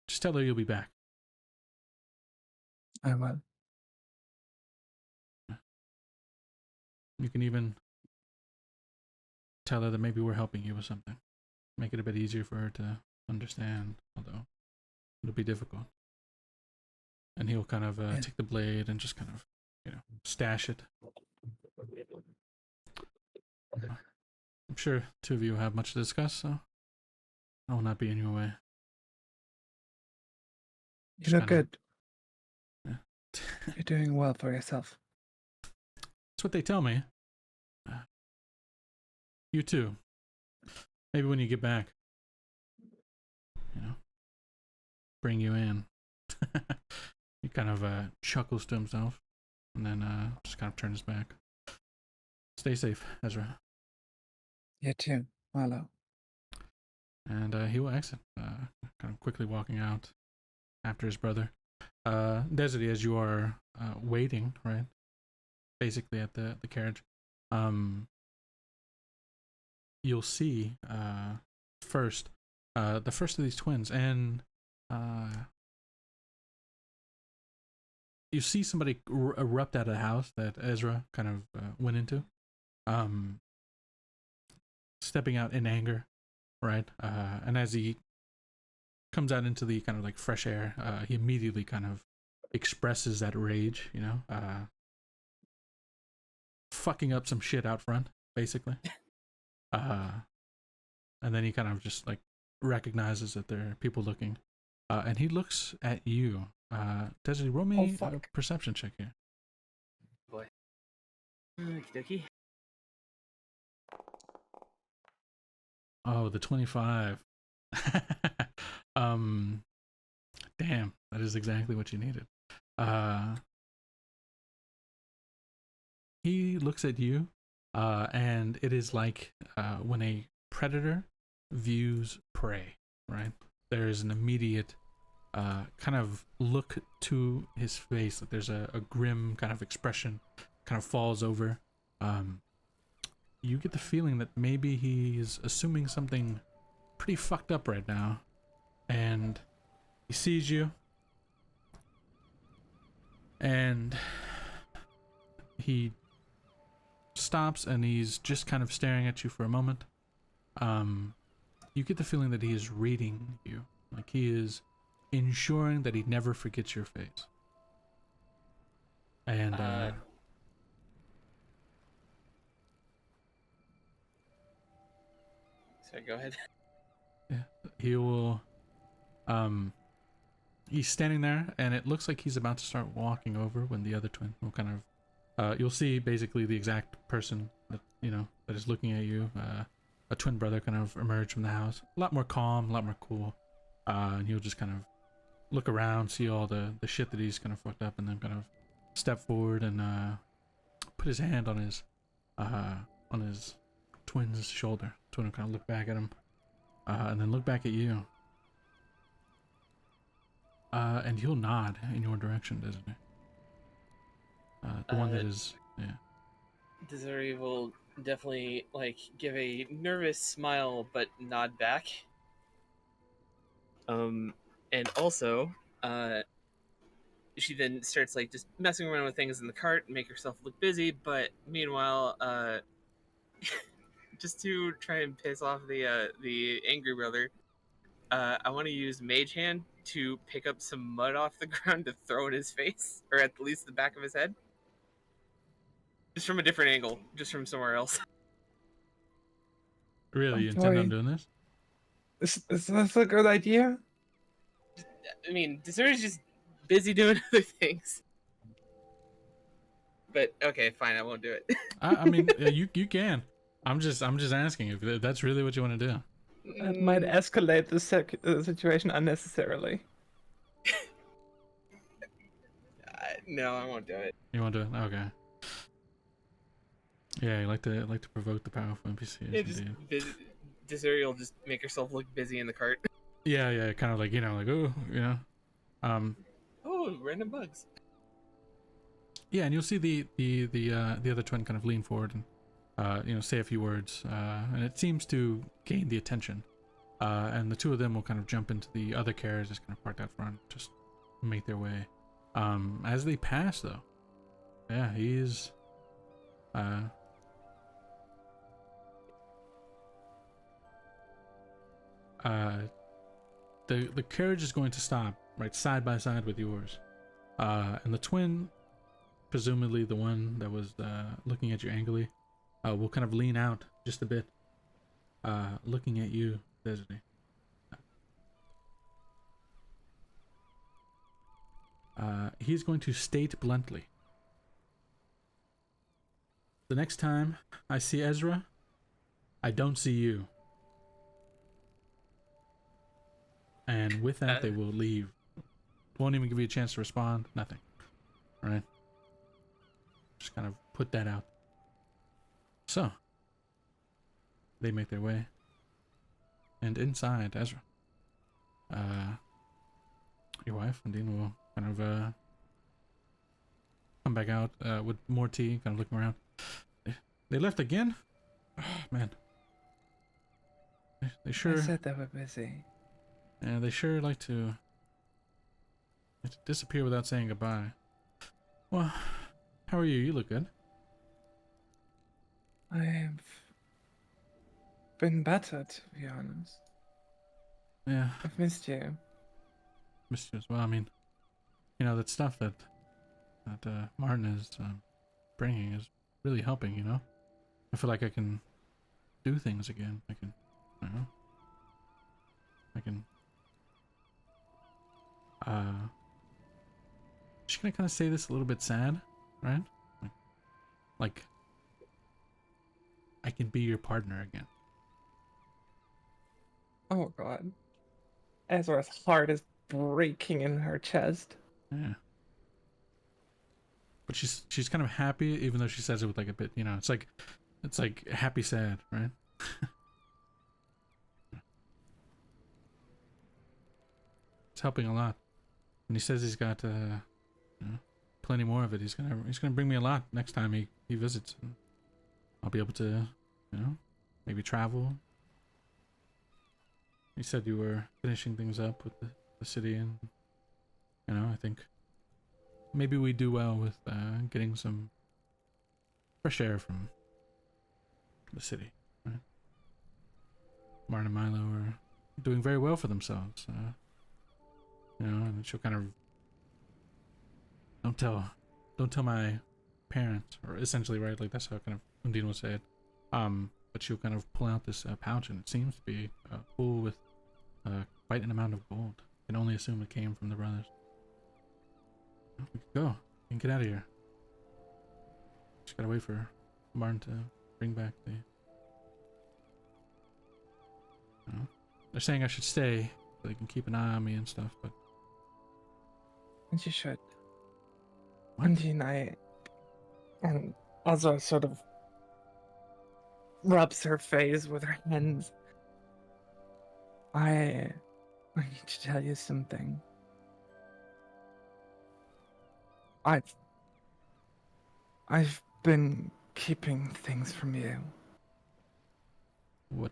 just tell her you'll be back. I will. You can even tell her that maybe we're helping you with something. Make it a bit easier for her to understand, although it'll be difficult. And he'll kind of take the blade and just kind of, you know, stash it. I'm sure two of you have much to discuss, so I will not be in your way. You look good. Yeah. You're doing well for yourself. That's what they tell me. You too. Maybe when you get back, you know, bring you in. He kind of chuckles to himself and then just kind of turns back. Stay safe, Ezra. You too, Milo. And he will exit, kind of quickly walking out after his brother. Desiree, as you are waiting, right, basically at the carriage, you'll see first the first of these twins, and you see somebody erupt out of the house that Ezra kind of went into, stepping out in anger, right? And as he comes out into the kind of like fresh air, he immediately kind of expresses that rage, you know, fucking up some shit out front, basically. And then he kind of just like recognizes that there are people looking, and he looks at you. Desiree, roll me a perception check here. Boy. Okie dokie. Oh, the 25. Damn, that is exactly what you needed. he looks at you, and it is like when a predator views prey, right? There is an immediate kind of look to his face. Like there's a grim kind of expression kind of falls over. You get the feeling that maybe he's assuming something pretty fucked up right now, and he sees you, and he stops, and he's just kind of staring at you for a moment. You get the feeling that he is reading you, like he is ensuring that he never forgets your face. And sorry, go ahead. yeah, he will he's standing there, and it looks like he's about to start walking over when the other twin will kind of you'll see basically the exact person that that is looking at you. A twin brother kind of emerge from the house, a lot more calm, a lot more cool, and he'll just kind of look around, see all the shit that he's kind of fucked up, and then kind of step forward and put his hand on his twin's shoulder. Twin will kind of look back at him, and then look back at you. And he'll nod in your direction, doesn't he? The one that is, yeah. Desiree will definitely give a nervous smile, but nod back. And also, she then starts just messing around with things in the cart and make herself look busy. But meanwhile, just to try and piss off the angry brother, I want to use Mage Hand to pick up some mud off the ground to throw in his face, or at least the back of his head. Just from a different angle, just from somewhere else. Really, you intend on doing this? Is this a good idea? I mean, Desert's just busy doing other things. But okay, fine, I won't do it. I mean, you can. I'm just asking if that's really what you want to do. That might escalate the situation unnecessarily. No, I won't do it. You won't do it? Okay. Yeah, you like to provoke the powerful NPCs. Yeah, just Desiree will just make herself look busy in the cart. Yeah, kind of Oh, random bugs. Yeah, and you'll see the other twin kind of lean forward and say a few words, and it seems to gain the attention. And the two of them will kind of jump into the other carriage that's kind of parked out front, just make their way. As they pass, though, yeah, he's the carriage is going to stop right side by side with yours, and the twin, presumably the one that was looking at you angrily, will kind of lean out just a bit, looking at you, Desiree. He's going to state bluntly, the next time I see Ezra, I don't see you. And with that, they will leave. Won't even give you a chance to respond. Nothing. All right? Just kind of put that out. So, they make their way. And inside, Ezra, your wife, Nadine, will kind of come back out with more tea, kind of looking around. They left again? Oh, man. They sure... I said they were busy. Yeah, they sure like to disappear without saying goodbye. Well, how are you? You look good. I've been better, to be honest. Yeah. I've missed you. Missed you as well. I mean, that stuff that Martin is bringing is really helping, I feel like I can do things again. I can just gonna kind of say this a little bit sad, right? Like I can be your partner again. Oh god. Ezra's heart is breaking in her chest. Yeah. but she's kind of happy, even though she says it with like a bit, you know, it's like happy sad, right? It's helping a lot, and he says he's got you know, plenty more of it. He's gonna bring me a lot next time he visits, and I'll be able to, you know, maybe travel. You said you were finishing things up with the city, and you know, I think maybe we do well with getting some fresh air from the city. Right? Martin and Milo are doing very well for themselves. You know, and she'll kind of don't tell my parents, or essentially, right? Like that's how kind of Undine will say it. But she'll kind of pull out this pouch, and it seems to be full with quite an amount of gold. I can only assume it came from the brothers. We can go. We can get out of here. Just gotta wait for Martin to bring back the. They're saying I should stay so they can keep an eye on me and stuff, but. And you should. What? And Azra sort of rubs her face with her hands. I need to tell you something. I've been keeping things from you. What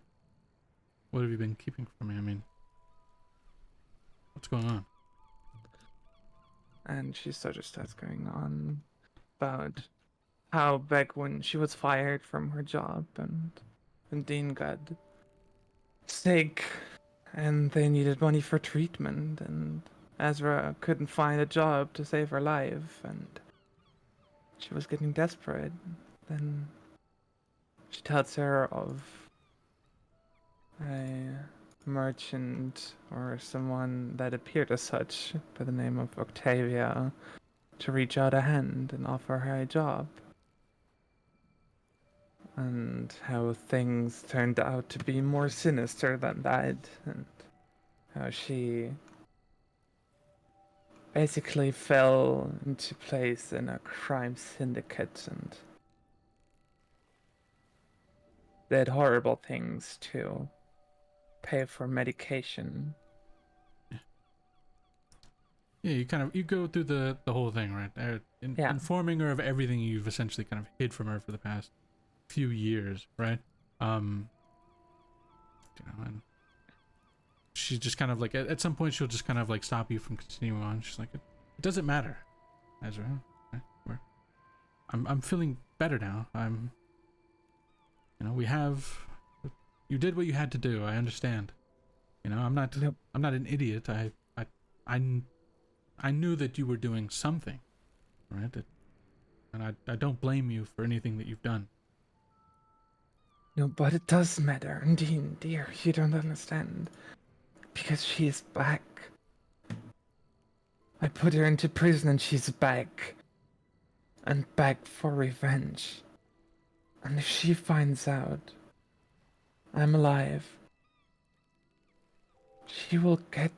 have you been keeping from me? I mean, what's going on? And she sort of starts going on about how back when she was fired from her job and Dean got sick and they needed money for treatment and Ezra couldn't find a job to save her life and she was getting desperate. Then she tells her of a merchant or someone that appeared as such by the name of Octavia to reach out a hand and offer her a job. And how things turned out to be more sinister than that, and how she basically fell into place in a crime syndicate and did horrible things to pay for medication. Yeah, you go through the whole thing, right? Yeah. Informing her of everything you've essentially kind of hid from her for the past few years, right? You know, and she's just kind of like at some point she'll just kind of like stop you from continuing on. She's like, it doesn't matter, Ezra. Right? I'm feeling better now. You know, you did what you had to do. I understand. You know, I'm not an idiot. I knew that you were doing something, right? And I don't blame you for anything that you've done. No, but it does matter. Undine, dear, you don't understand. Because she is back. I put her into prison and she's back. And back for revenge. And if she finds out I'm alive, she will get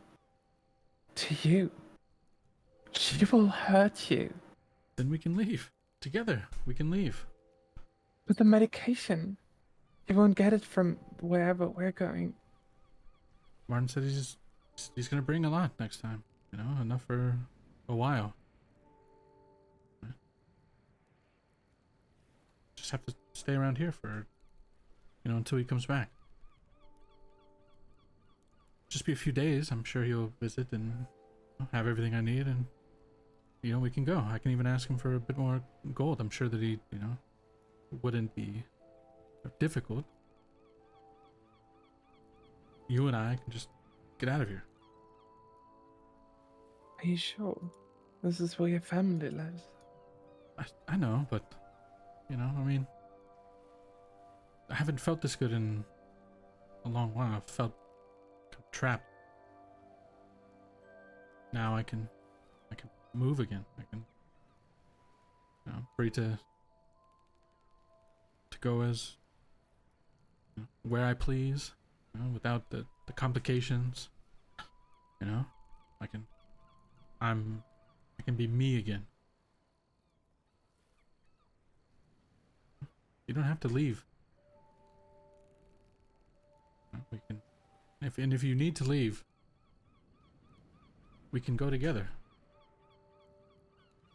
to you. She will hurt you. Then we can leave. Together, we can leave. With the medication, you won't get it from wherever we're going. Martin said he's gonna bring a lot next time. You know, enough for a while. Just have to stay around here for, you know, until he comes back. Just be a few days. I'm sure he'll visit and have everything I need, and you know, we can go. I can even ask him for a bit more gold. I'm sure that he, you know, wouldn't be difficult. You and I can just get out of here. Are you sure? This is where your family lives. I know, but you know, I mean, I haven't felt this good in a long while. I've felt trapped. Now I can move again. I can, you know, free to go as, you know, where I please, you know, without the complications. You know, I can be me again. You don't have to leave. We can, if you need to leave, we can go together.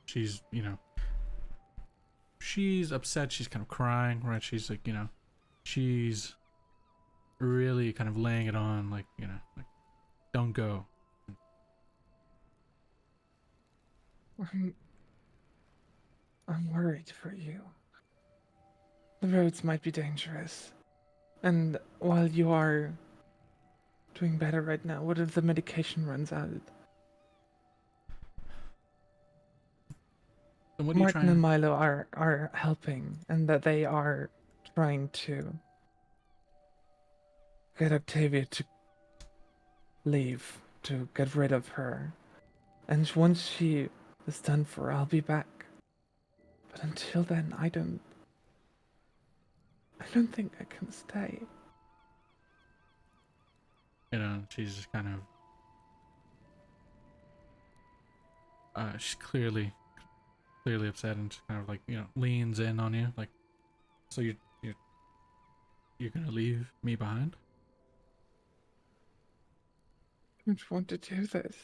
She's, you know, she's upset. She's kind of crying, right? She's like, you know, she's really kind of laying it on, like, you know, like, don't go. I'm worried for you. The roads might be dangerous. And while you are doing better right now, what if the medication runs out? And what are you Martin and trying? Milo are helping, and that they are trying to get Octavia to leave, to get rid of her. And once she is done for, I'll be back. But until then, I don't think I can stay. You know, she's just kind of, she's clearly upset, and just kind of like, you know, leans in on you, like, so you're gonna leave me behind? I don't want to do this.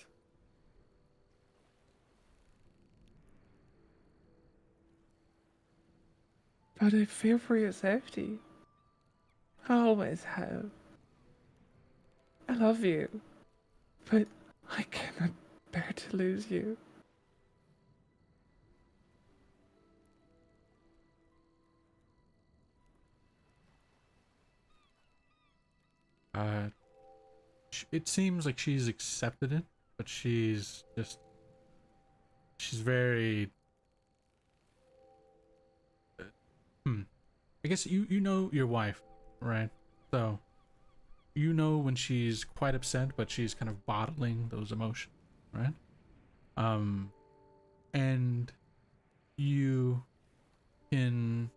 But I fear for your safety. I always have. I love you, but I cannot bear to lose you. It seems like she's accepted it, but she's very, I guess you know your wife, right? So you know when she's quite upset, but she's kind of bottling those emotions, right? And you can,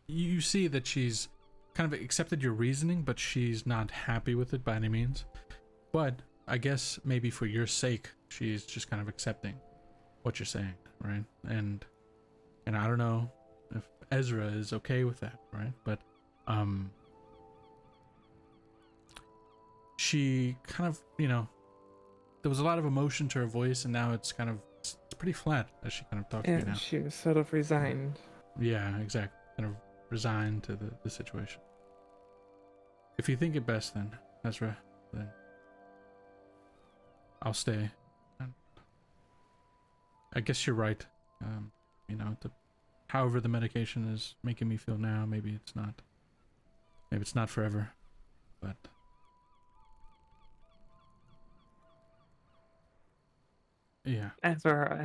you see that she's kind of accepted your reasoning, but she's not happy with it by any means. But I guess maybe for your sake, she's just kind of accepting what you're saying, right? And I don't know if Ezra is okay with that, right? But she kind of, you know, there was a lot of emotion to her voice, and now it's kind of, it's pretty flat as she kind of talks to you And now. she was sort of resigned. Yeah, exactly. Kind of resigned to the situation. If you think it best, then Ezra, then I'll stay. I guess you're right. You know, however the medication is making me feel now, maybe it's not. Maybe it's not forever, but yeah. Ezra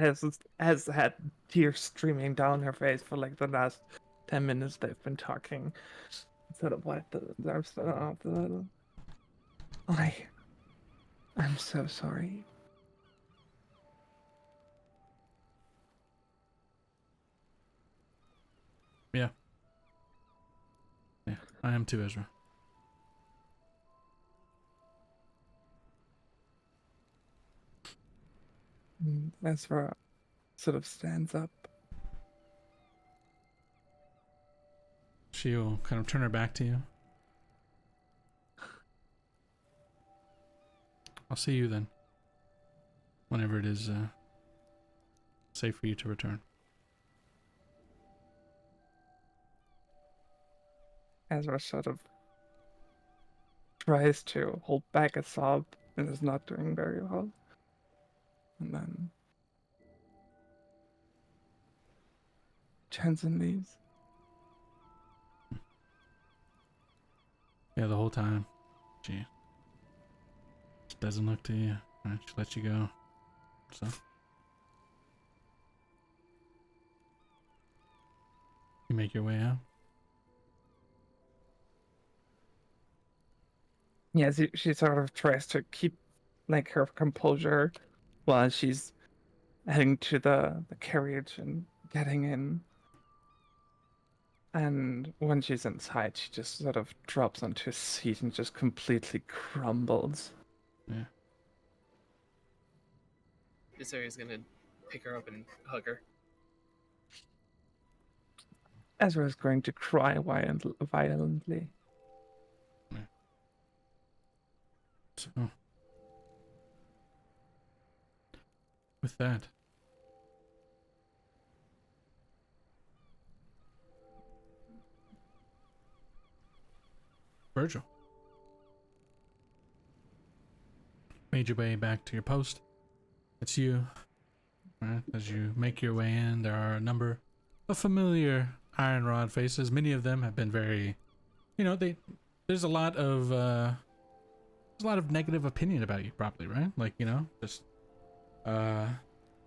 has had tears streaming down her face for like the last 10 minutes they've been talking. Sort of wiped their sort of the little. I'm so sorry. Yeah, I am too, Ezra. Ezra sort of stands up. She'll kind of turn her back to you. I'll see you then. Whenever it is safe for you to return. Ezra sort of tries to hold back a sob and is not doing very well. And then turns and leaves. Yeah, the whole time. She just doesn't look to you. Right? She lets you go. So you make your way out. Yeah, she sort of tries to keep like her composure while she's heading to the carriage and getting in. And when she's inside, she just sort of drops onto a seat and just completely crumbles. Yeah. This area's gonna pick her up and hug her. Ezra is going to cry violently. So, with that, Virgil, made your way back to your post. It's you. Right? As you make your way in, there are a number of familiar iron rod faces. Many of them have been very, there's a lot of negative opinion about you, probably, right? Like, just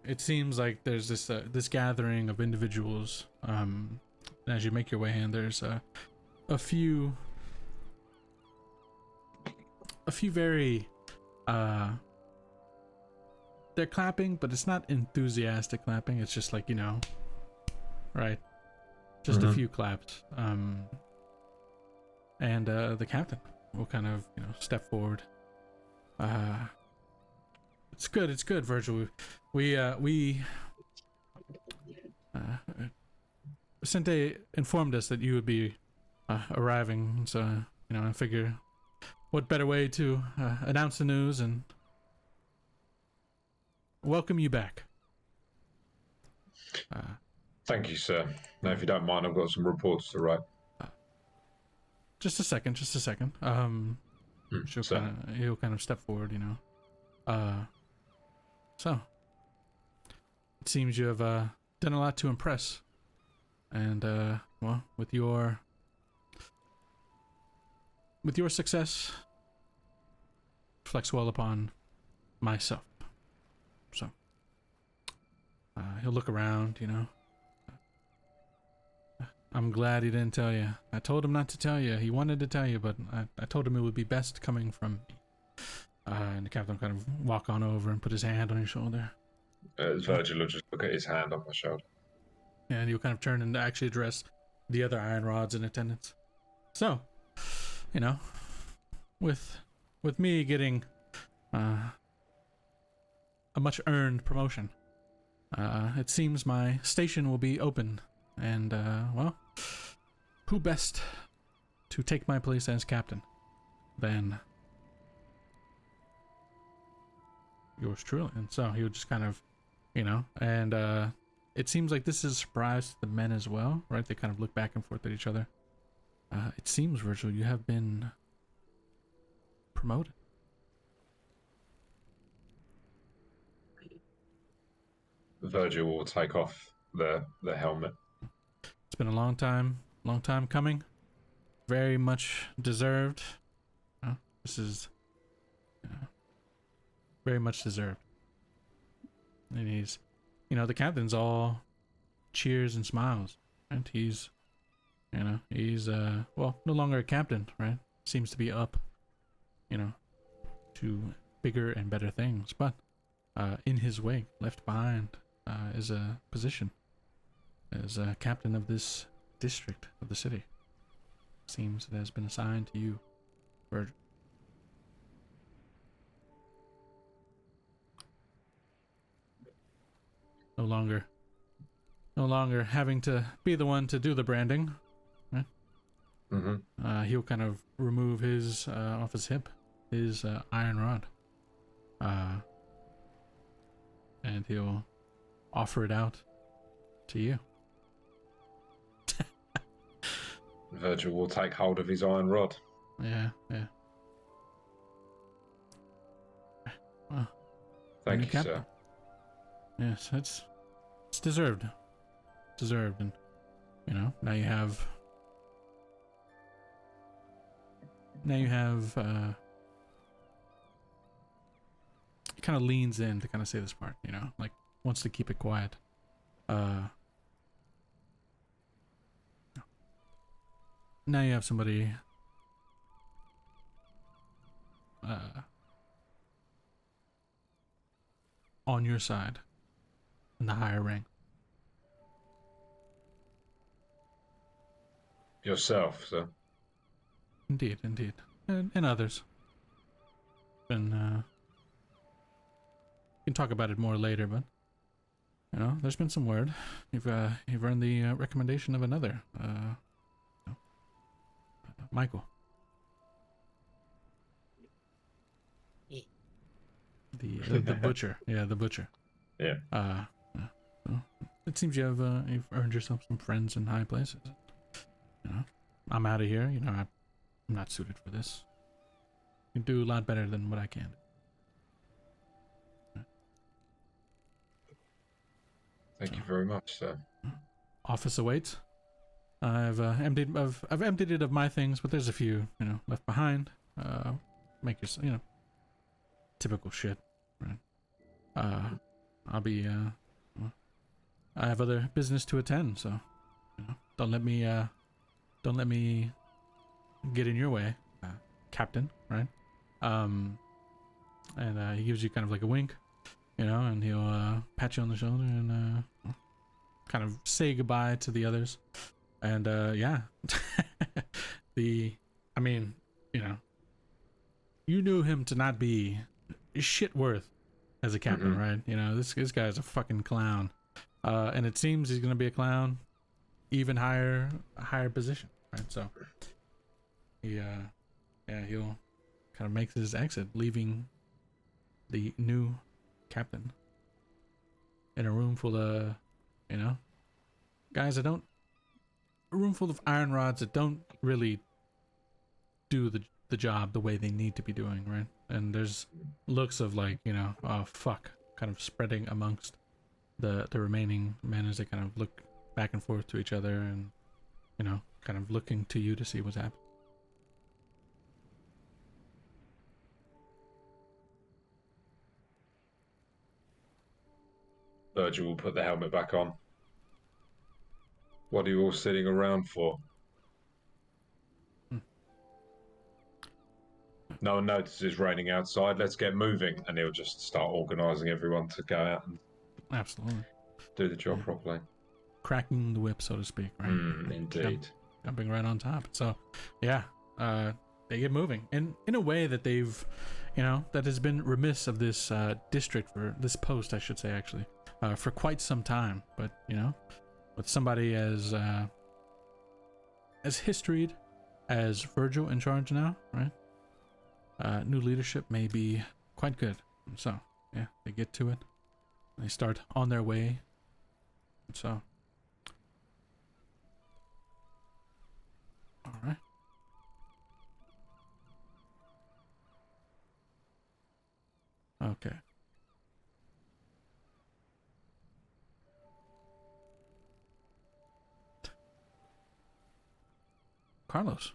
it seems like there's this gathering of individuals. As you make your way in, there's a few very they're clapping, but it's not enthusiastic clapping. It's just like, right? Just a few claps. And the captain will kind of, step forward. It's good, Virgil. Sente informed us that you would be arriving, so, I figure what better way to announce the news and welcome you back. Thank you, sir. Now, if you don't mind, I've got some reports to write. Just a second. He'll kind of step forward, So, it seems you have done a lot to impress. And, well, with your success, reflects well upon myself. So, he'll look around, I'm glad he didn't tell you. I told him not to tell you. He wanted to tell you, but I told him it would be best coming from me. And the captain kind of walk on over and put his hand on your shoulder. Virgil will just look at his hand on my shoulder. And he'll kind of turn and actually address the other iron rods in attendance. So, with me getting a much earned promotion, it seems my station will be open. And, well, who best to take my place as captain than yours truly? And so he would just kind of, and it seems like this is a surprise to the men as well, right? They kind of look back and forth at each other. It seems, Virgil, you have been promoted. Virgil will take off the helmet. It's been a long time coming. Very much deserved. This is very much deserved. And he's, the captain's all cheers and smiles. And he's, well, no longer a captain, right? Seems to be up, to bigger and better things. But in his wake, left behind is a position as a captain of this district of the city. Seems it has been assigned to you, Virgil. No longer having to be the one to do the branding. Right? He'll kind of remove his off his hip, his iron rod, and he'll offer it out to you. Virgil will take hold of his iron rod. Yeah. Well, Thank you, captain. sir. Yes, it's deserved. And now you have he kind of leans in to kind of say this part, like wants to keep it quiet. Now you have somebody on your side in the higher rank. Yourself, sir. Indeed. And others. And we can talk about it more later, but you know, there's been some word. You've earned the recommendation of another, Michael. Yeah. The butcher. Yeah, the butcher. Yeah. So it seems you've earned yourself some friends in high places. You know, I'm out of here. You know, I'm not suited for this. You can do a lot better than what I can. Thank you very much, sir. Office awaits. I've emptied it of my things, but there's a few, you know, left behind. Make your, you know, typical shit, right? I'll be I have other business to attend, so you know, don't let me get in your way, Captain, right? And he gives you kind of like a wink, you know, and he'll pat you on the shoulder and kind of say goodbye to the others. And yeah, I mean, you know, you knew him to not be shit worth as a captain, right? You know, this guy's a fucking clown, and it seems he's gonna be a clown, even higher position, right? So he'll kind of make his exit, leaving the new captain in a room full of, you know, guys that don't, a room full of iron rods that don't really do the job the way they need to be doing, right? And there's looks of like, you know, oh fuck, kind of spreading amongst the remaining men as they kind of look back and forth to each other and, you know, kind of looking to you to see what's happening. Virgil will put the helmet back on. What are you all sitting around for? No one notices it's raining outside. Let's get moving. And he'll just start organising everyone to go out and Absolutely. do the job properly. Cracking the whip, so to speak, right? Indeed. Jumping right on top. So, yeah, they get moving. And in a way that they've, you know, that has been remiss of this district, for this post, I should say, actually, for quite some time. But, you know, with somebody as historied as Virgil in charge now, right? New leadership may be quite good. So, yeah, they get to it. They start on their way. So, all right. Okay. Carlos.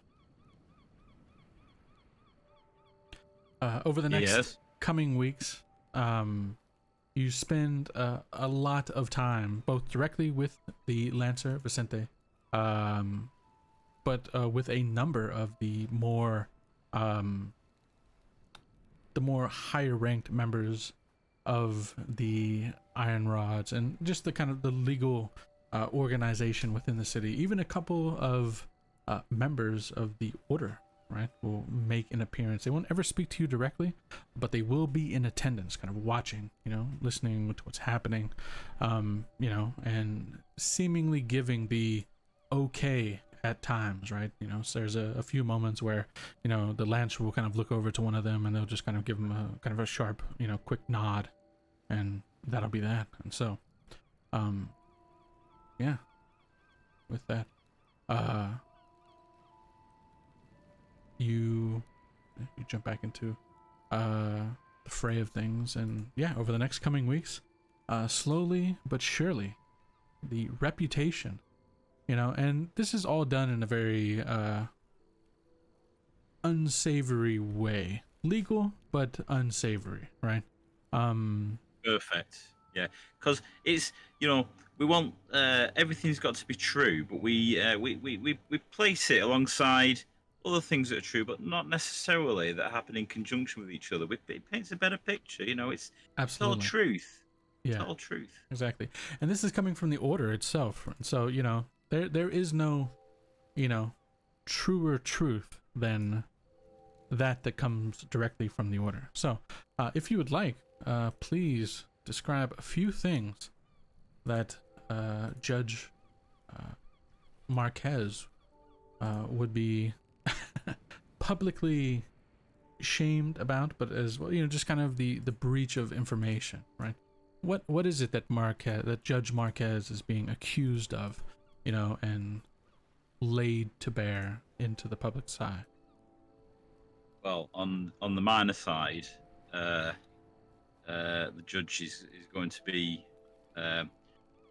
Over the next coming weeks, you spend a lot of time both directly with the Lancer Vicente, but with a number of the more higher ranked members of the Iron Rods and just the kind of the legal organization within the city. Even a couple of members of the Order, right, will make an appearance. They won't ever speak to you directly, but they will be in attendance, kind of watching, you know, listening to what's happening, you know, and seemingly giving the okay at times, right? You know, so there's a few moments where, you know, the Lancer will kind of look over to one of them and they'll just kind of give them a kind of a sharp, you know, quick nod, and that'll be that. And so, yeah, with that, you jump back into the fray of things, and yeah, over the next coming weeks, slowly but surely, the reputation, you know, and this is all done in a very unsavory way, legal but unsavory, right? Perfect. Yeah, because it's, you know, we want everything's got to be true, but we place it alongside other things that are true, but not necessarily that happen in conjunction with each other. It paints a better picture, you know. It's Absolutely. It's all truth. Yeah, it's all truth. Exactly. And this is coming from the Order itself, so you know there is no, you know, truer truth than that comes directly from the Order. So if you would like, please describe a few things that Judge Marquez would be publicly shamed about, but as well, just kind of the breach of information, right? What is it that Judge Marquez is being accused of, and laid to bear into the public's eye? Well, on the minor side, the judge is going to be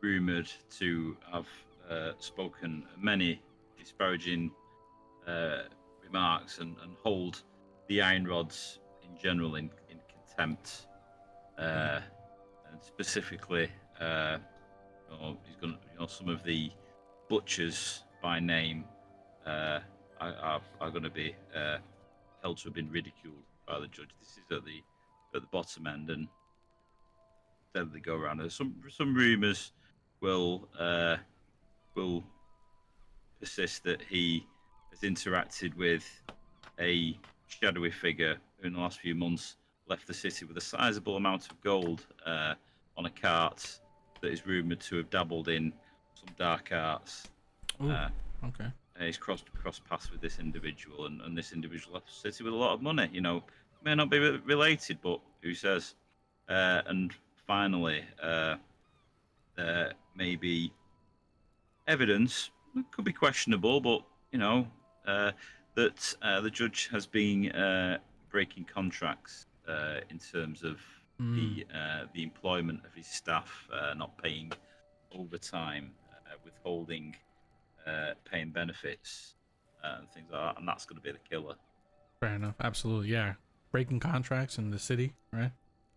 rumored to have spoken many disparaging remarks and hold the iron rods in general in contempt, and specifically, he's going to, some of the butchers by name are going to be held to have been ridiculed by the judge. This is at the bottom end, and then they go around. There's some rumours will persist that he has interacted with a shadowy figure who in the last few months left the city with a sizable amount of gold on a cart that is rumoured to have dabbled in some dark arts. Ooh, okay. He's crossed paths with this individual, and this individual left the city with a lot of money. May not be related, but who says? And finally, there may be evidence, it could be questionable, but that the judge has been breaking contracts in terms of the employment of his staff, not paying overtime, withholding paying benefits and things like that, and that's going to be the killer. Fair enough. Absolutely, yeah. Breaking contracts in the city, right?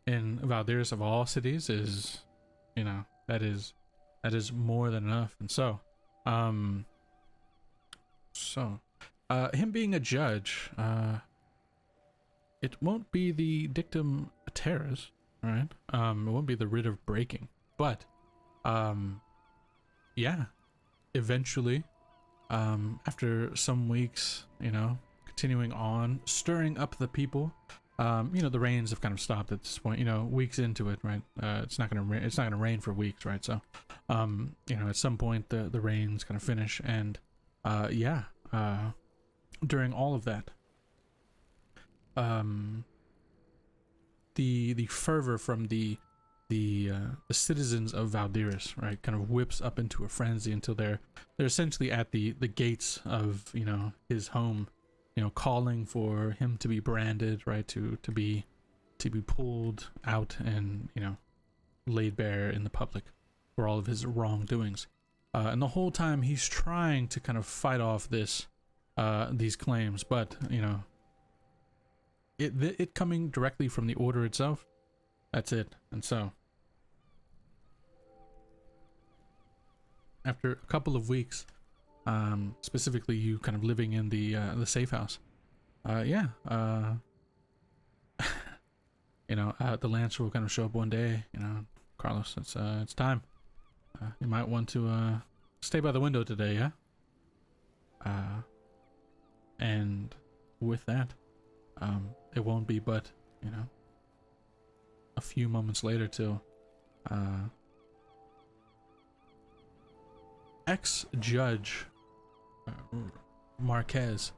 In Valdiris of all cities is, that is more than enough. And so, him being a judge, it won't be the dictum terras, right? It won't be the writ of breaking, but, yeah, eventually, after some weeks, continuing on, stirring up the people, the rains have kind of stopped at this point, weeks into it, right? It's not gonna rain for weeks, right? So, at some point the rains kind of finish, and, during all of that, the fervor from the citizens of Valdiris, right, kind of whips up into a frenzy until they're essentially at the gates of his home, calling for him to be branded, right, to be pulled out and laid bare in the public for all of his wrongdoings, and the whole time he's trying to kind of fight off these claims, but it coming directly from the order itself, that's it. And so, after a couple of weeks, specifically you kind of living in the safe house, the Lancer will kind of show up one day. Carlos, it's time. You might want to stay by the window today, yeah. And with that, it won't be but a few moments later till ex-judge Marquez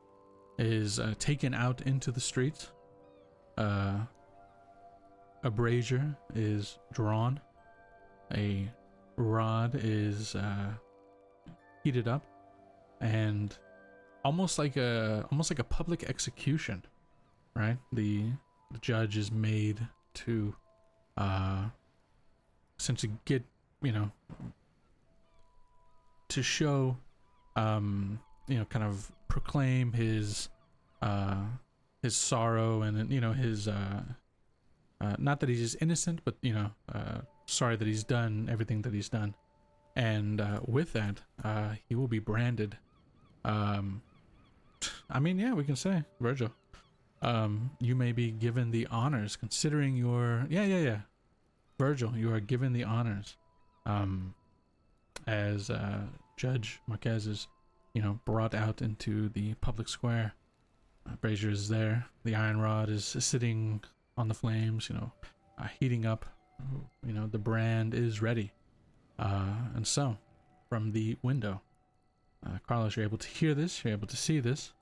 is taken out into the streets. A brazier is drawn, a rod is heated up, and almost like a public execution, right? The judge is made to essentially get to show kind of proclaim his sorrow, and his not that he's innocent, but sorry that he's done everything that he's done, and with that he will be branded. We can say, Virgil, you may be given the honors, considering your Virgil, you are given the honors as Judge Marquez is brought out into the public square. Brazier is there, the iron rod is sitting on the flames, heating up. The brand is ready, And so, from the window, Carlos, you're able to hear this. You're able to see this.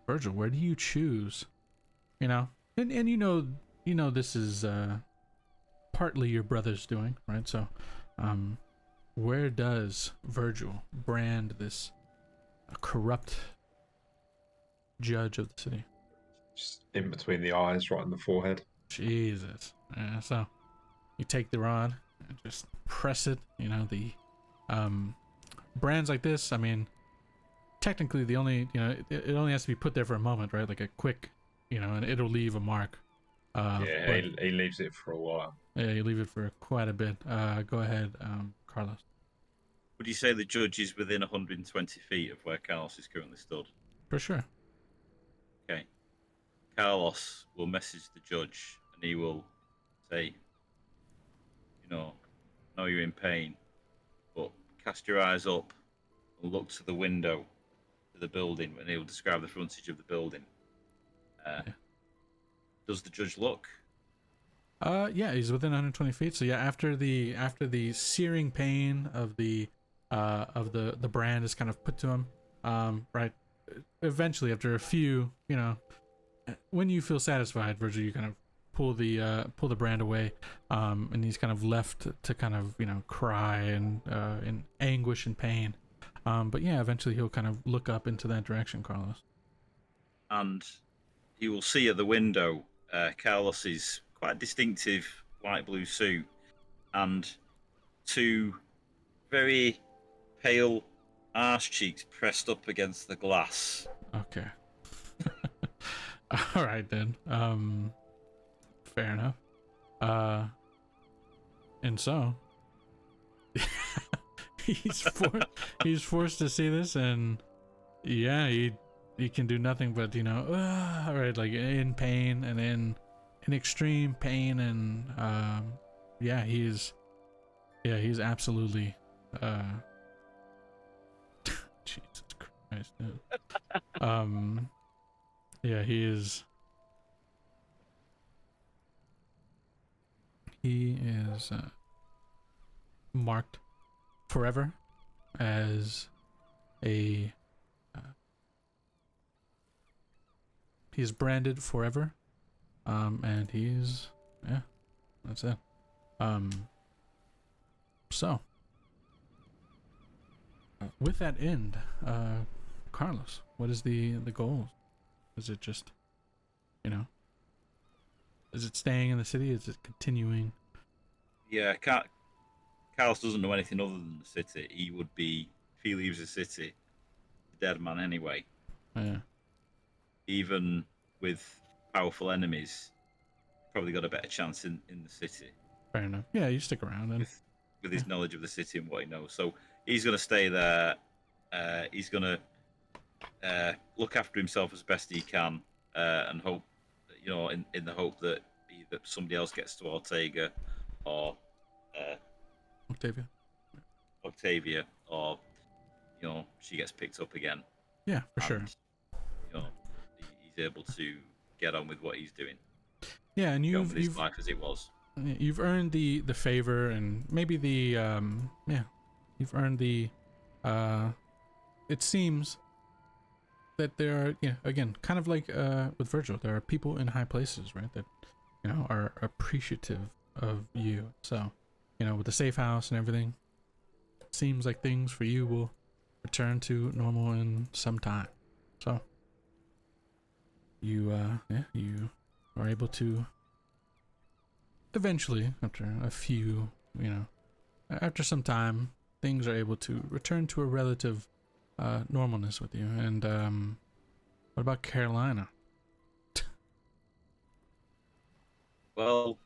Virgil, where do you choose? You know, and you know this is partly your brother's doing, right? So, where does Virgil brand this corrupt judge of the city? Just in between the eyes, right on the forehead. Jesus. Yeah, so you take the rod and just press it. You know, the brands like this, I mean, technically the only, you know, it only has to be put there for a moment, right? Like a quick, you know, and it'll leave a mark. Yeah, but, he leaves it for a while. yeah, you leave it for quite a bit. Go ahead, Carlos. Would you say the judge is within 120 feet of where Carlos is currently stood? For sure. Okay. Carlos will message the judge and he will say, you know, I know you're in pain, but cast your eyes up and look to the window to the building, and he will describe the frontage of the building. Yeah. Does the judge look? Yeah, he's within 120 feet. So yeah, after the searing pain of the brand is kind of put to him, right. Eventually, after a few, you know, when you feel satisfied, Virgil, you kind of pull the brand away, and he's kind of left to kind of, you know, cry and in anguish and pain. But yeah, eventually he'll kind of look up into that direction, Carlos. And he will see at the window Carlos's quite distinctive light blue suit and two very pale arse cheeks pressed up against the glass. Okay. All right then. Fair enough. And so he's forced to see this, and yeah, he can do nothing but, you know, right, like in pain and in extreme pain, and yeah, he's absolutely Jesus Christ, dude. Yeah, he is marked forever as a he's branded forever, and he's, yeah, that's it. So with that end, Carlos, what is the goal? Is it just, you know, is it staying in the city? Is it continuing? Yeah, Carlos doesn't know anything other than the city. He would be, if he leaves the city, a dead man anyway. Yeah. Even with powerful enemies, probably got a better chance in the city. Fair enough. Yeah, you stick around and with his knowledge of the city and what he knows. So he's going to stay there. He's going to look after himself as best he can, and hope, you know, in the hope that either somebody else gets to Ortega or Octavia, or, you know, she gets picked up again. Yeah, for sure. You know, he's able to get on with what he's doing. Yeah, and you've his life as it was. You've earned the favor, and maybe the you've earned the it seems that there are, yeah, again, kind of like with Virgil, there are people in high places, right, that, you know, are appreciative of you. So, you know, with the safe house and everything, it seems like things for you will return to normal in some time. So you you are able to eventually, after a few, you know, after some time, things are able to return to a relative normalness with you. And what about Carolina? Well,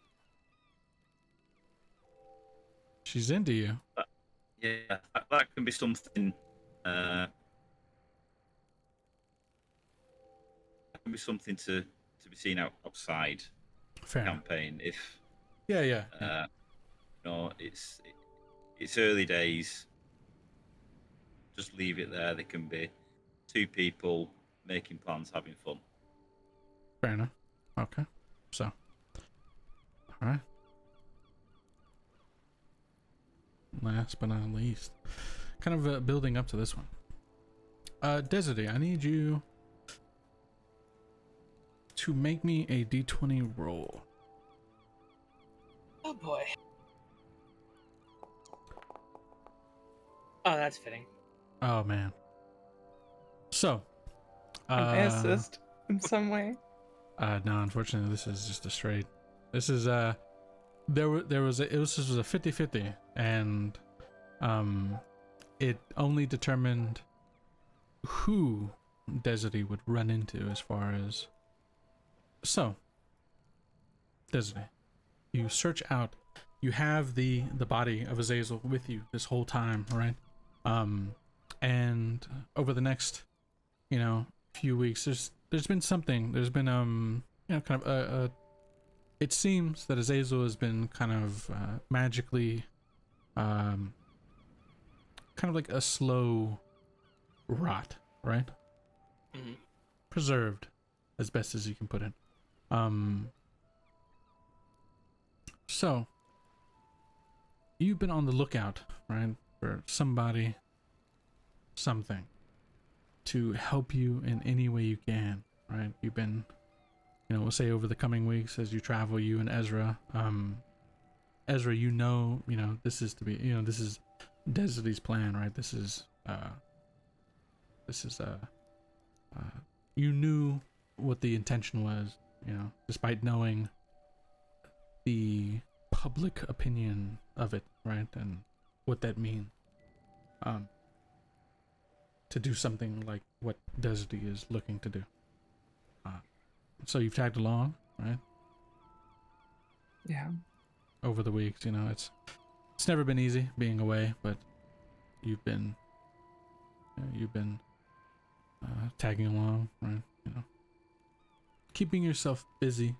she's into you. Yeah, that can be something. That can be something to be seen outside Fair the campaign. If yeah. You know, it's early days. Just leave it there. There can be two people making plans, having fun. Fair enough. Okay. So, all right. last but not least, kind of building up to this one. Desiree, I need you to make me a d20 roll. Oh boy. Oh, that's fitting. Oh man. So, Can I assist in some way? no, unfortunately, this is just a straight. This is this was a 50-50, and it only determined who Desiree would run into as far as. So, Desiree, you search out. You have the body of Azazel with you this whole time, right? And over the next, few weeks, there's been something. There's been kind of it seems that Azazel has been kind of magically, kind of like a slow rot, right? Mm-hmm. Preserved as best as you can put it. So you've been on the lookout, right, for somebody, something to help you in any way you can, right? You've been, we'll say over the coming weeks as you travel, you and Ezra, Ezra, this is to be, this is Desiree's plan, right? This is you knew what the intention was, despite knowing the public opinion of it, right? And what that means. To do something like what Desiree is looking to do. So you've tagged along, right? Yeah. Over the weeks, it's never been easy being away, but you've been tagging along, right? Keeping yourself busy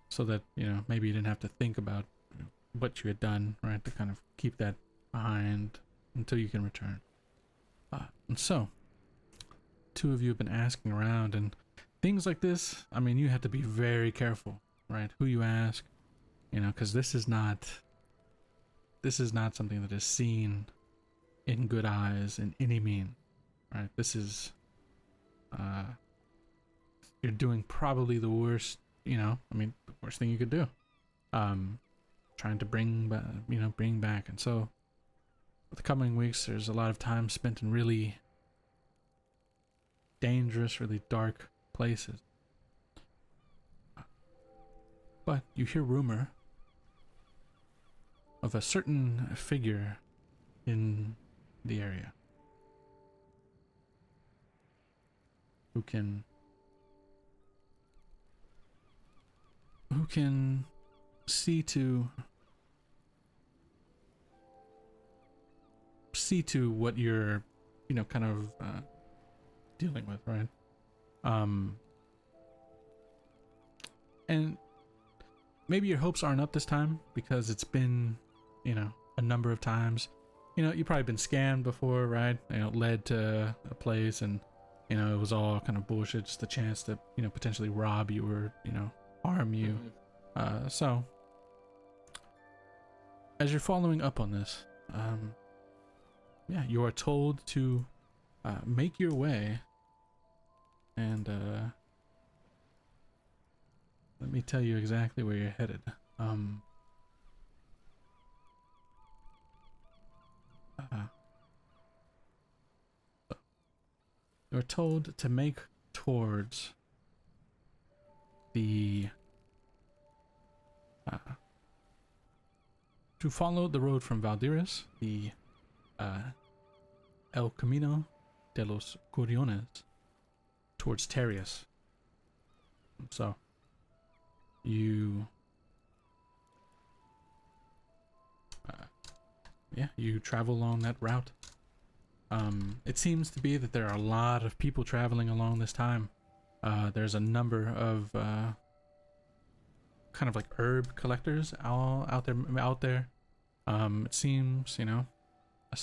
so that, maybe you didn't have to think about what you had done, right? To kind of keep that behind until you can return. And so, two of you have been asking around, and things like this, you have to be very careful, right? Who you ask, because this is not something that is seen in good eyes in any mean, right? This is, you're doing probably the worst, the worst thing you could do. Trying to bring back, and so the coming weeks, there's a lot of time spent in really dangerous, really dark places. But you hear rumor of a certain figure in the area who can see to what you're kind of dealing with, right? And maybe your hopes aren't up this time because it's been a number of times. You've probably been scammed before, right? Led to a place and it was all kind of bullshit, just a chance to potentially rob you or harm you. So as you're following up on this, you are told to make your way, and let me tell you exactly where you're headed. You're told to make towards to follow the road from Valdiran, the El Camino de los Curiones, towards Terrius. So you you travel along that route. It seems to be that there are a lot of people traveling along this time. There's a number of kind of like herb collectors out there. It seems, a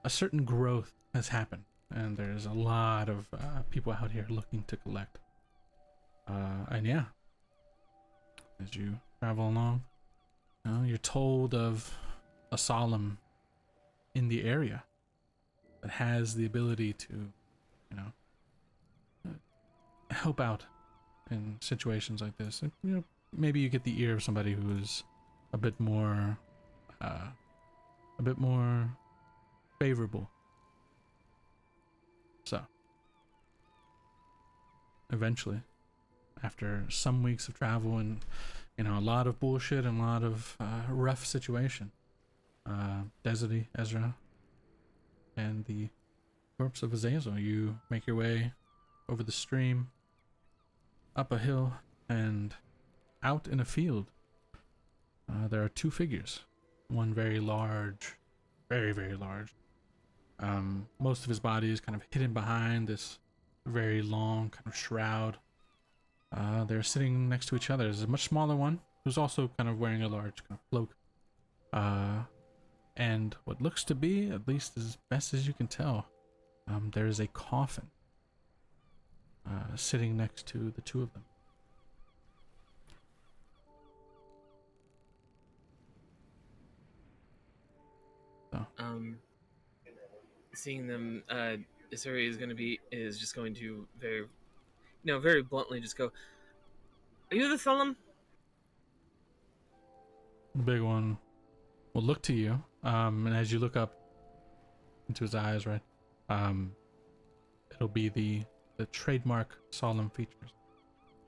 certain growth has happened, and there's a lot of people out here looking to collect. And as you travel along, You're told of a solemn in the area that has the ability to, help out in situations like this. And, maybe you get the ear of somebody who's a bit more favorable. So, eventually, after some weeks of travel and, a lot of bullshit and a lot of rough situation, Deserty, Ezra, and the corpse of Azazel, you make your way over the stream, up a hill, and out in a field. There are two figures. One very large, very, very large. Most of his body is kind of hidden behind this very long kind of shroud. They're sitting next to each other. There's a much smaller one who's also kind of wearing a large kind of cloak. And what looks to be, at least as best as you can tell, there is a coffin sitting next to the two of them. Seeing them, Isuri is just going to very bluntly just go, "Are you the solemn?" The big one will look to you, and as you look up into his eyes, right, it'll be the trademark solemn features.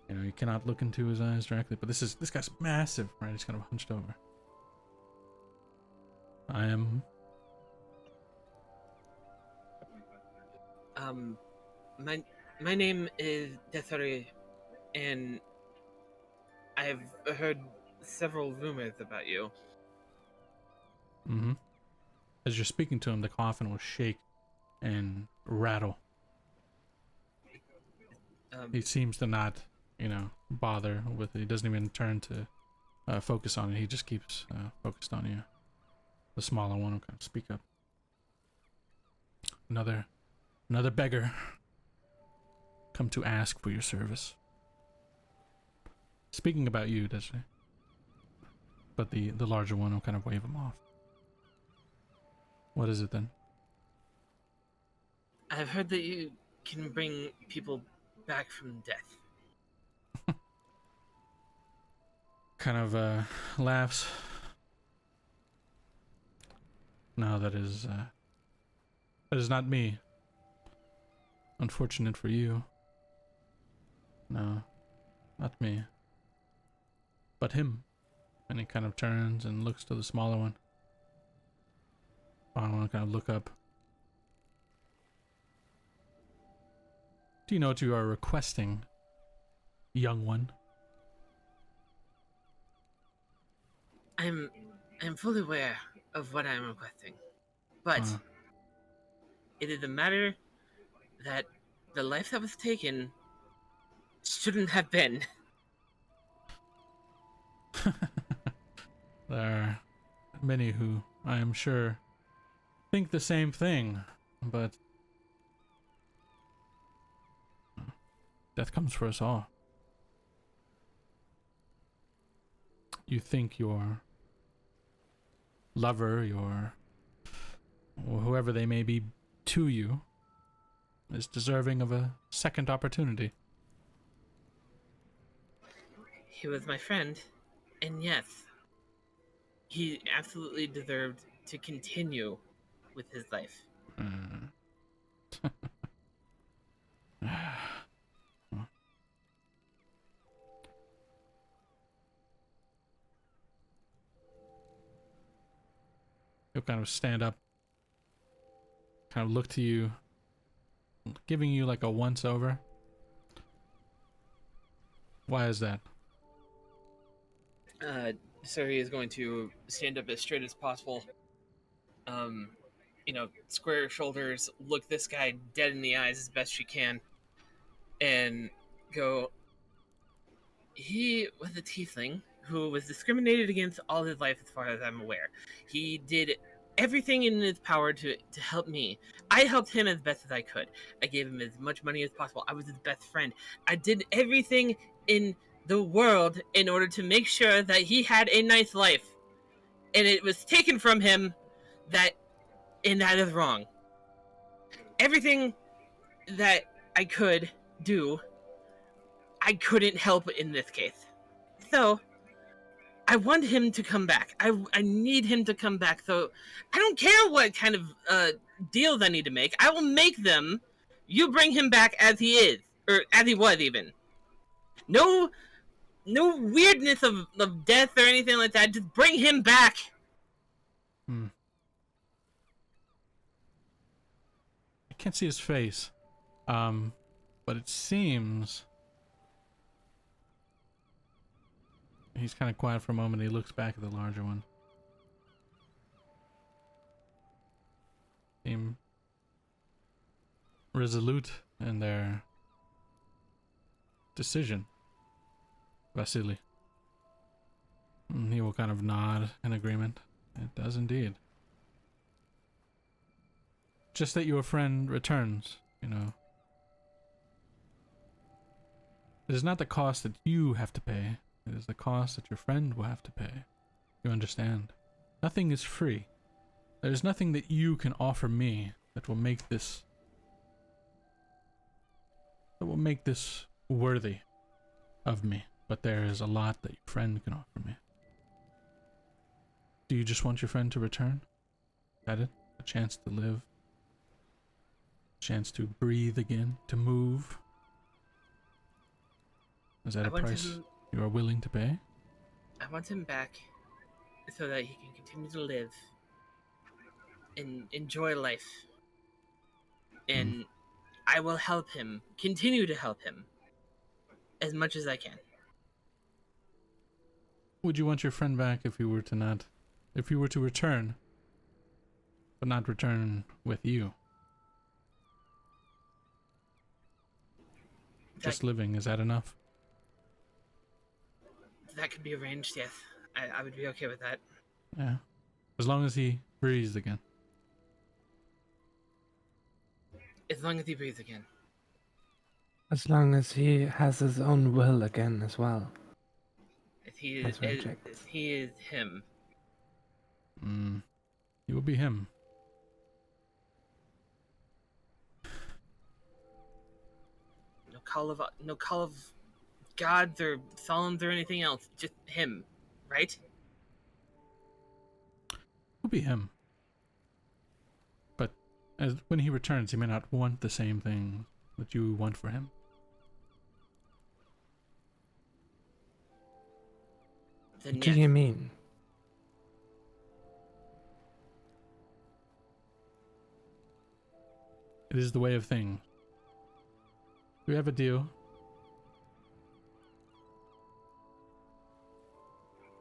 You cannot look into his eyes directly, but this guy's massive, right? He's kind of hunched over. I am. My name is Desiree, and I've heard several rumors about you. Mm-hmm. As you're speaking to him, the coffin will shake and rattle. He seems to not, bother with it. He doesn't even turn to focus on it. He just keeps focused on you. The smaller one will kind of speak up. Another beggar come to ask for your service. Speaking about you, does he? But the larger one will kind of wave him off. What is it then? I've heard that you can bring people back from death. Kind of laughs. No, that is not me. Unfortunate for you. No, not me. But him. And he kind of turns and looks to the smaller one. I want to kind of look up. Do you know what you are requesting, young one? I'm fully aware of what I'm requesting, but it is a matter that the life that was taken shouldn't have been. There are many who, I am sure, think the same thing, but death comes for us all. You think your lover, or whoever they may be to you, is deserving of a second opportunity. He was my friend, and yes, he absolutely deserved to continue with his life. He'll kind of stand up, kind of look to you, giving you like a once over. Why is that? Suri is going to stand up as straight as possible. Square her shoulders, look this guy dead in the eyes as best she can, and go, he was a tiefling who was discriminated against all his life as far as I'm aware. He did everything in his power to help me. I helped him as best as I could. I gave him as much money as possible. I was his best friend. I did everything in the world in order to make sure that he had a nice life. and it was taken from him. And that is wrong. Everything that I could do, I couldn't help in this case. So, I want him to come back. I need him to come back. So, I don't care what kind of deals I need to make. I will make them. You bring him back as he is, or as he was even. No weirdness of death or anything like that. Just bring him back. I can't see his face, but it seems he's kind of quiet for a moment. He looks back at the larger one. Seem resolute in their decision, Vasily. He will kind of nod in agreement. It does indeed. Just that your friend returns, you know. It is not the cost that you have to pay. It is the cost that your friend will have to pay. You understand? Nothing is free. There is nothing that you can offer me that will make this worthy of me. But there is a lot that your friend can offer me. Do you just want your friend to return? Is that it? A chance to live? A chance to breathe again? To move? Is that a price you are willing to pay? I want him back so that he can continue to live and enjoy life. And I will help him, continue to help him as much as I can. Would you want your friend back if you were to return, but not return with you? Just living, is that enough? That could be arranged, yes. I would be okay with that. Yeah. As long as he breathes again. As long as he breathes again. As long as he has his own will again as well. As he That's right, Jack. as he is him. He will be him. No call of gods or psalms or anything else. Just him, right? He'll be him. But when he returns, he may not want the same thing that you want for him. Then What do you mean? It is the way of things. We have a deal.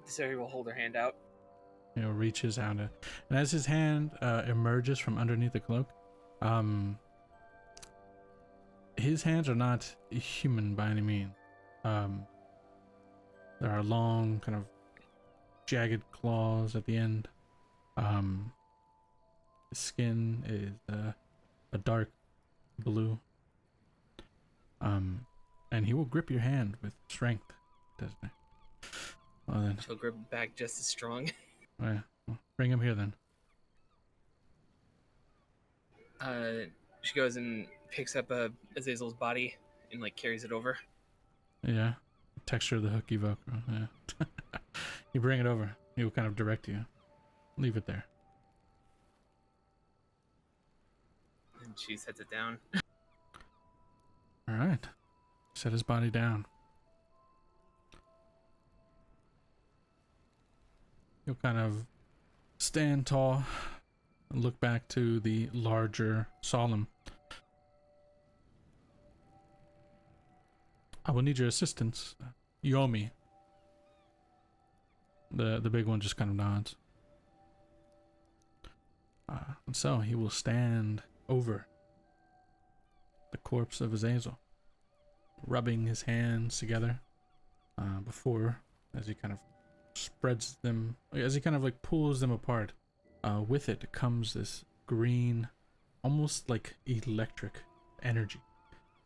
Sari will hold her hand out. You know, reaches out, and as his hand emerges from underneath the cloak, his hands are not human by any means. There are long, kind of jagged claws at the end. His skin is a dark blue. And he will grip your hand with strength, doesn't he? Well then, She'll grip back just as strong. well, bring him here then. She goes and picks up Azazel's body and like carries it over. Yeah, texture of the hook evoke. Yeah, you bring it over. He will kind of direct you. Leave it there. And she sets it down. All right, set his body down. He'll kind of stand tall and look back to the larger solemn. I will need your assistance, Yomi. The big one just kind of nods. And so he will stand over the corpse of Azazel, rubbing his hands together before, as he kind of spreads them, as he kind of like pulls them apart. With it comes this green, almost like electric energy,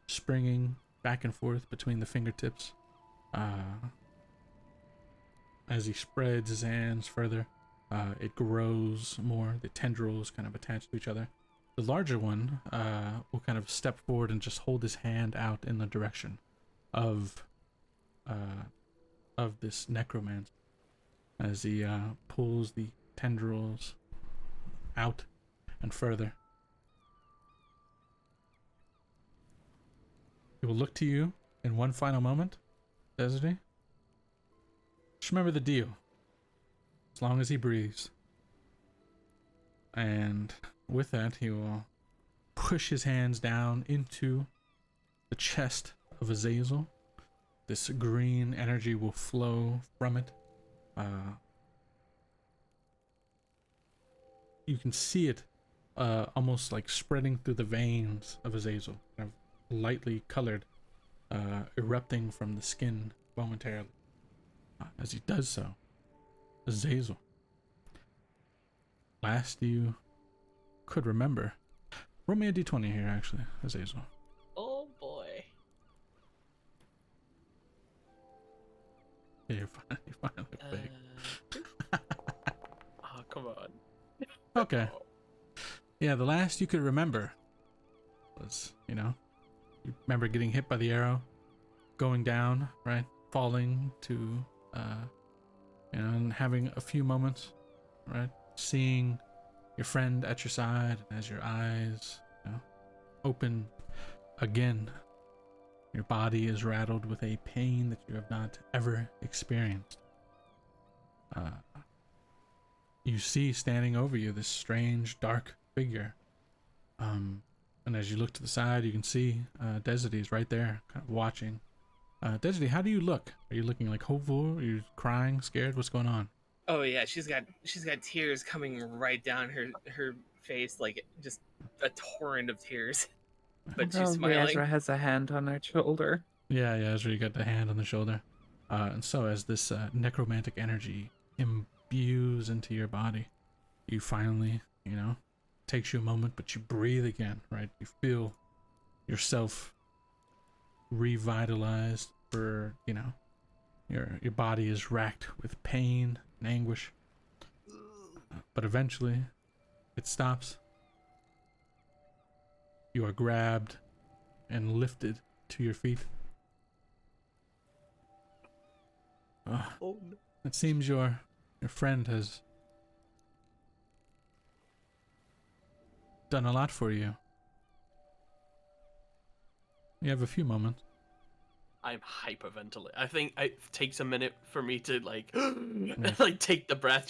springing back and forth between the fingertips. As he spreads his hands further, it grows more. The tendrils kind of attach to each other. The larger one will kind of step forward and just hold his hand out in the direction of this necromancer as he pulls the tendrils out and further. He will look to you in one final moment, Desiree. Just remember the deal. As long as he breathes. And with that, he will push his hands down into the chest of Azazel. This green energy will flow from it. You can see it almost like spreading through the veins of Azazel, kind of lightly colored, erupting from the skin momentarily. As he does so, Azazel, last you could remember. Roll me a d20 here, actually, Azazel. Oh boy. Yeah, you're fine. You're fine. Look big. Oh, come on. Okay. Yeah, the last you could remember was, you remember getting hit by the arrow, going down, right? Falling to, and having a few moments, right? Seeing your friend at your side, and as your eyes, open again, your body is rattled with a pain that you have not ever experienced. You see standing over you this strange, dark figure. And as you look to the side, you can see Desiree is right there, kind of watching. Desiree, how do you look? Are you looking like hopeful? Are you crying, scared? What's going on? Oh yeah, she's got tears coming right down her face, like just a torrent of tears. But she's Probably smiling. Ezra has a hand on her shoulder. Yeah, Ezra, you got the hand on the shoulder. And so as this necromantic energy imbues into your body, you finally, takes you a moment, but you breathe again, right? You feel yourself revitalized for, your body is racked with pain and anguish. But eventually, it stops. You are grabbed and lifted to your feet. Oh no. It seems your friend has done a lot for you. You have a few moments. I'm hyperventilating. I think it takes a minute for me to Yeah. like take the breath,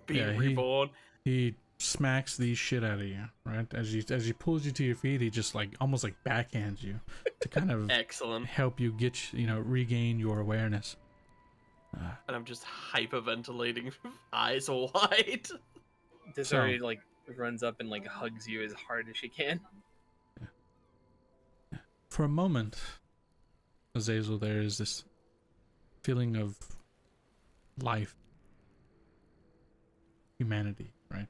be Yeah, reborn. He smacks the shit out of you, right? As he pulls you to your feet, he just almost backhands you to kind of Excellent. help you get regain your awareness. And I'm just hyperventilating, eyes wide. Desiree runs up and hugs you as hard as she can. For a moment, Azazel, there is this feeling of life, humanity, right?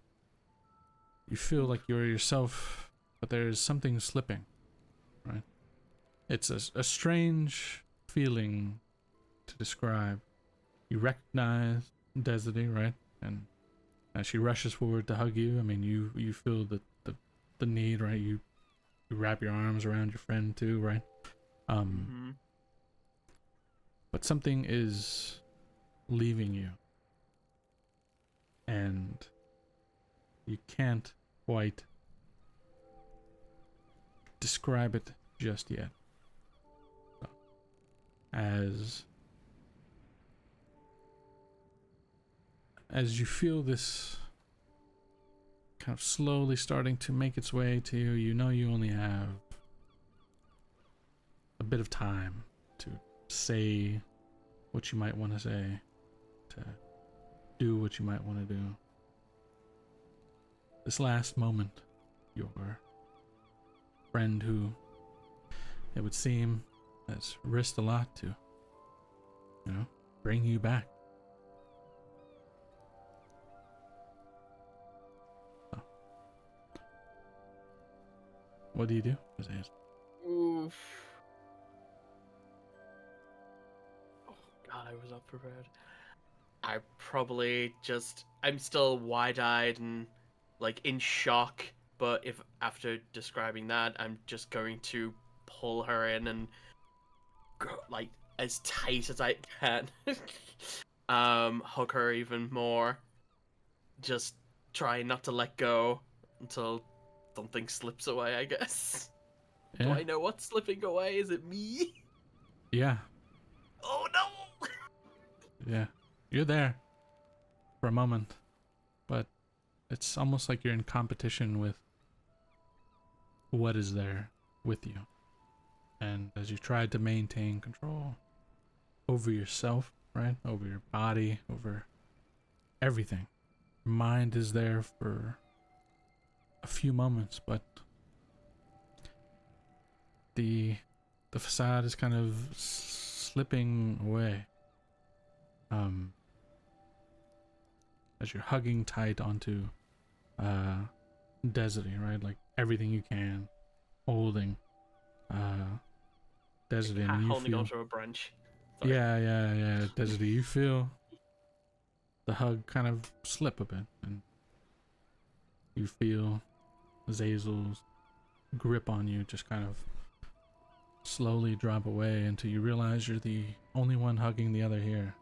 You feel like you're yourself, but there is something slipping, right? It's a strange feeling to describe. You recognize Desiree, right? And as she rushes forward to hug you, I mean, you feel the need, right? You wrap your arms around your friend too, right? But something is leaving you, and you can't quite describe it just yet. So, as you feel this kind of slowly starting to make its way to you, you only have a bit of time to say what you might want to say, to do what you might want to do. This last moment, your friend, who it would seem has risked a lot to, bring you back. So, what do you do? Oof. Oh god, I was not prepared. I probably just I'm still wide-eyed and like in shock, but if after describing that, I'm just going to pull her in and go, like as tight as I can. Hug her even more. Just try not to let go until something slips away, I guess. Do Yeah. I know what's slipping away? Is it me? Yeah. Oh no! Yeah. You're there for a moment, but it's almost like you're in competition with what is there with you. And as you try to maintain control over yourself, right? Over your body, over everything. Your mind is there for a few moments, but the facade is kind of slipping away. As you're hugging tight onto Desiree, right? Like everything you can, holding Desiree, and you Holding feel onto a branch. Sorry. yeah, Desiree, you feel the hug kind of slip a bit, and you feel Zazel's grip on you just kind of slowly drop away until you realize you're the only one hugging the other here.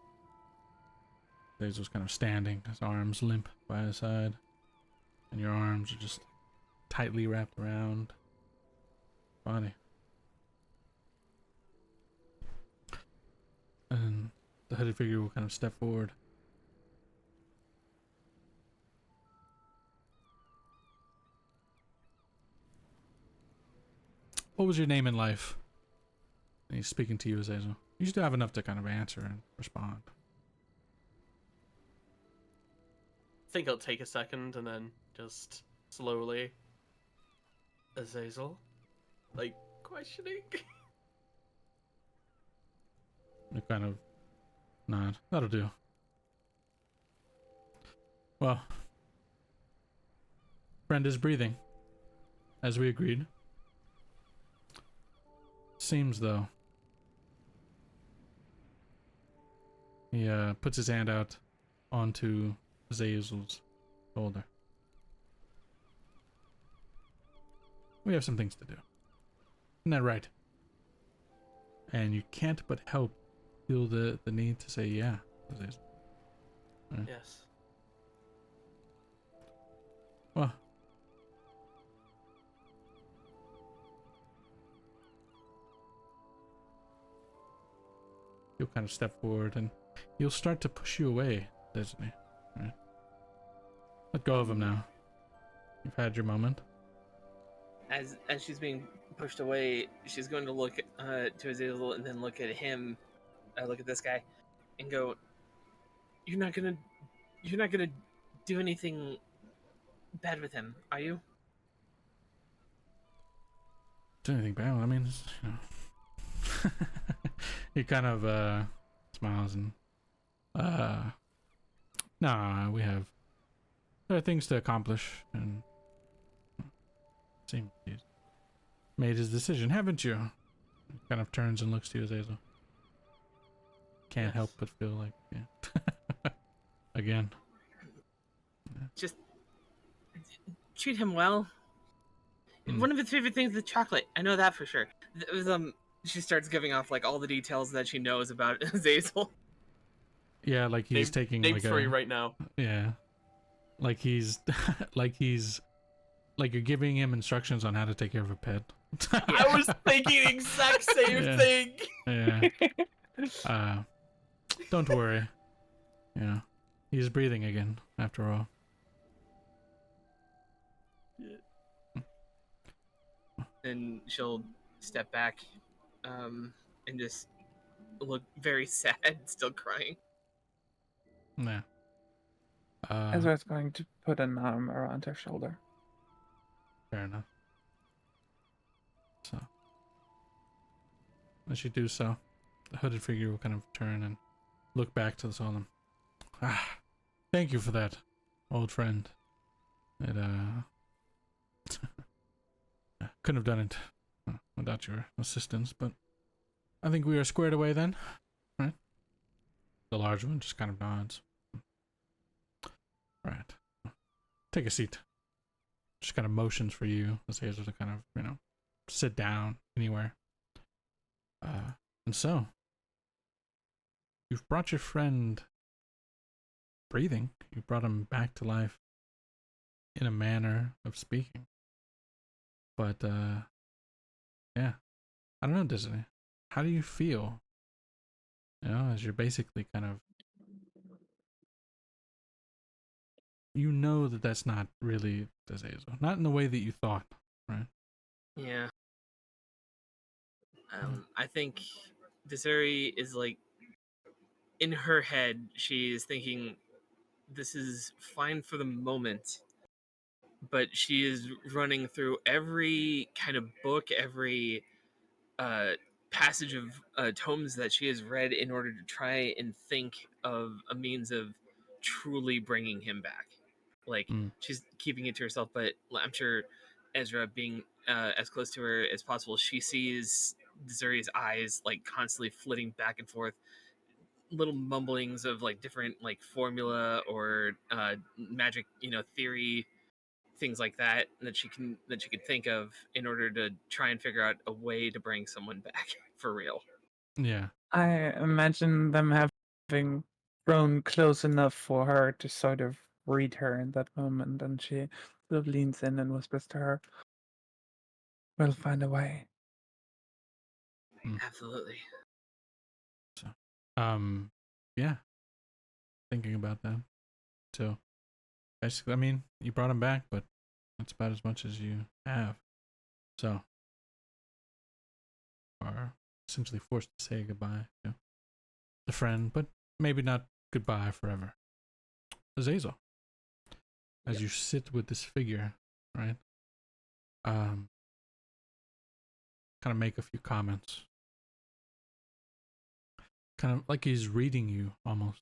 Zazel's kind of standing, his arms limp by his side, and your arms are just tightly wrapped around his body. And the hooded figure will kind of step forward. What was your name in life? And he's speaking to you, Azazel. You still have enough to kind of answer and respond. I think it'll take a second and then just slowly. Azazel? Like, questioning? You kind of nod. That'll do. Well, friend is breathing, as we agreed. Seems though. He puts his hand out onto Zazel's shoulder. We have some things to do. Isn't that right? And you can't but help feel the need to say yeah, Zazel. Right? Yes. Well, he'll kind of step forward and he'll start to push you away, doesn't he? Right? Let go of him now. You've had your moment. As she's being pushed away, she's going to look to Azazel and then look at him, look at this guy, and go, "You're not gonna do anything bad with him, are you?" Do anything bad? I mean, it's, you know. He kind of smiles and nah, there are things to accomplish, and seems he's made his decision, haven't you? He kind of turns and looks to you, Azazel. Can't Yes. help but feel like, yeah. Again. Just treat him well. Mm. One of his favorite things is chocolate. I know that for sure. It was, she starts giving off like all the details that she knows about Azazel. Yeah, like he's taking Name like three a right now. yeah, like he's like you're giving him instructions on how to take care of a pet. I was thinking the exact same Yeah. thing. Yeah. Don't worry. Yeah, he's breathing again after all. And she'll step back, and just look very sad, still crying. Yeah. Ezra's going to put an arm around her shoulder. Fair enough. So, as you do so, the hooded figure will kind of turn and look back to the solemn. Ah, thank you for that, old friend. It couldn't have done it without your assistance, but I think we are squared away then, right? The large one just kind of nods. Right. Take a seat. Just kind of motions for you, Azazel, to kind of, sit down anywhere. And so, you've brought your friend breathing. You brought him back to life in a manner of speaking. But, yeah. I don't know, Disney. How do you feel? As you're basically kind of, that that's not really Azazel. Not in the way that you thought, right? Yeah. I think Desiree is like, in her head, she is thinking, this is fine for the moment, but she is running through every kind of book, every uh, passage of tomes that she has read in order to try and think of a means of truly bringing him back. Like, she's keeping it to herself, but I'm sure Ezra, being as close to her as possible, she sees Zuri's eyes like constantly flitting back and forth, little mumblings of like different like formula or magic, theory, things like that she can think of in order to try and figure out a way to bring someone back for real. Yeah. I imagine them having grown close enough for her to sort of read her in that moment, and she sort of leans in and whispers to her, "We'll find a way." Absolutely. So, yeah, thinking about that. So, basically, I mean, you brought him back, but that's about as much as you have. So, are essentially forced to say goodbye to the friend, but maybe not goodbye forever. Azazel, as you sit with this figure, right? Kind of make a few comments. Kind of like he's reading you almost.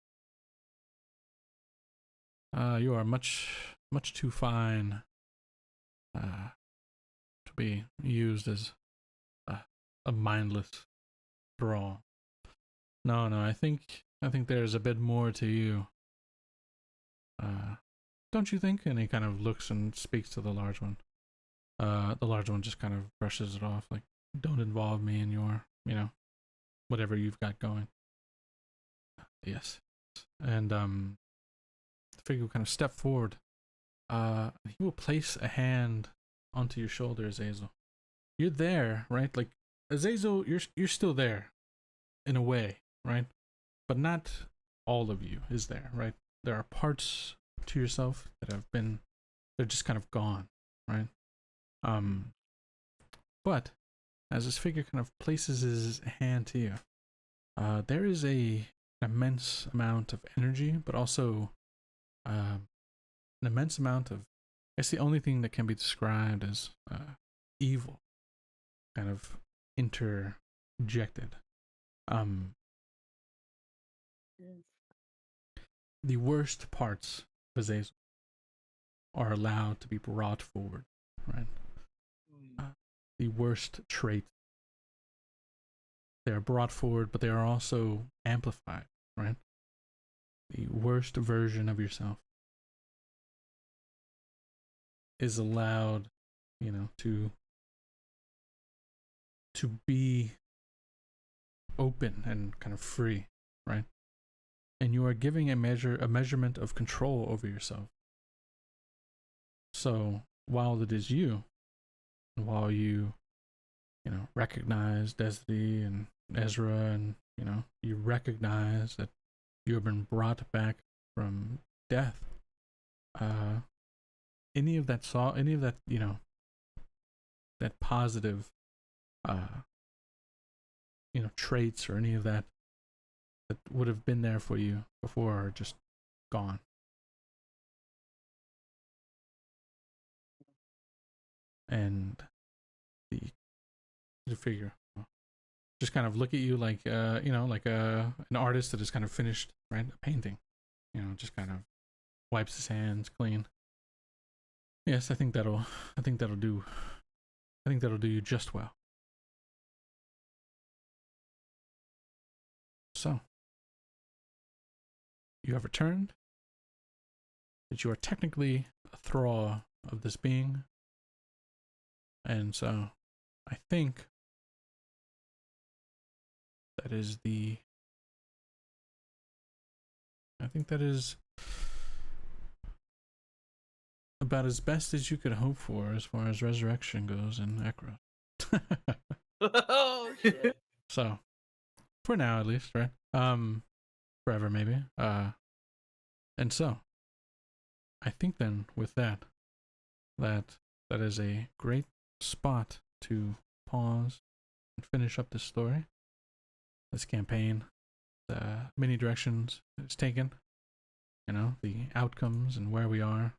You are much too fine to be used as a mindless thrall. No, I think there's a bit more to you. Don't you think? And he kind of looks and speaks to the large one. The large one just kind of brushes it off, like, don't involve me in your, whatever you've got going. Yes. And the figure will kind of step forward. He will place a hand onto your shoulder, Azazel. You're there, right? Like, Azazel, you're still there, in a way, right? But not all of you is there, right? There are parts to yourself that they're just kind of gone, right? But as this figure kind of places his hand to you, there is an immense amount of energy, but also an immense amount of, I guess the only thing that can be described as evil kind of interjected. The worst parts of Azazel are allowed to be brought forward, right? The worst traits, they are brought forward, but they are also amplified, right? The worst version of yourself is allowed, to be open and kind of free, right? And you are giving a measurement of control over yourself. So while it is you, and while you recognize Destiny and Ezra, and you recognize that you have been brought back from death, any of that that positive traits or any of that would have been there for you before are just gone. And the figure just kind of look at you like like an artist that has kind of finished, right, a painting, just kind of wipes his hands clean. Yes, I think that'll do you just well. So, you have returned. that you are technically a thrall of this being. And so I think that is about as best as you could hope for as far as resurrection goes in Ekros. Oh shit. So, for now at least, right? Forever maybe. And so, I think then with that is a great spot to pause and finish up this story, this campaign, the many directions it's taken, the outcomes and where we are.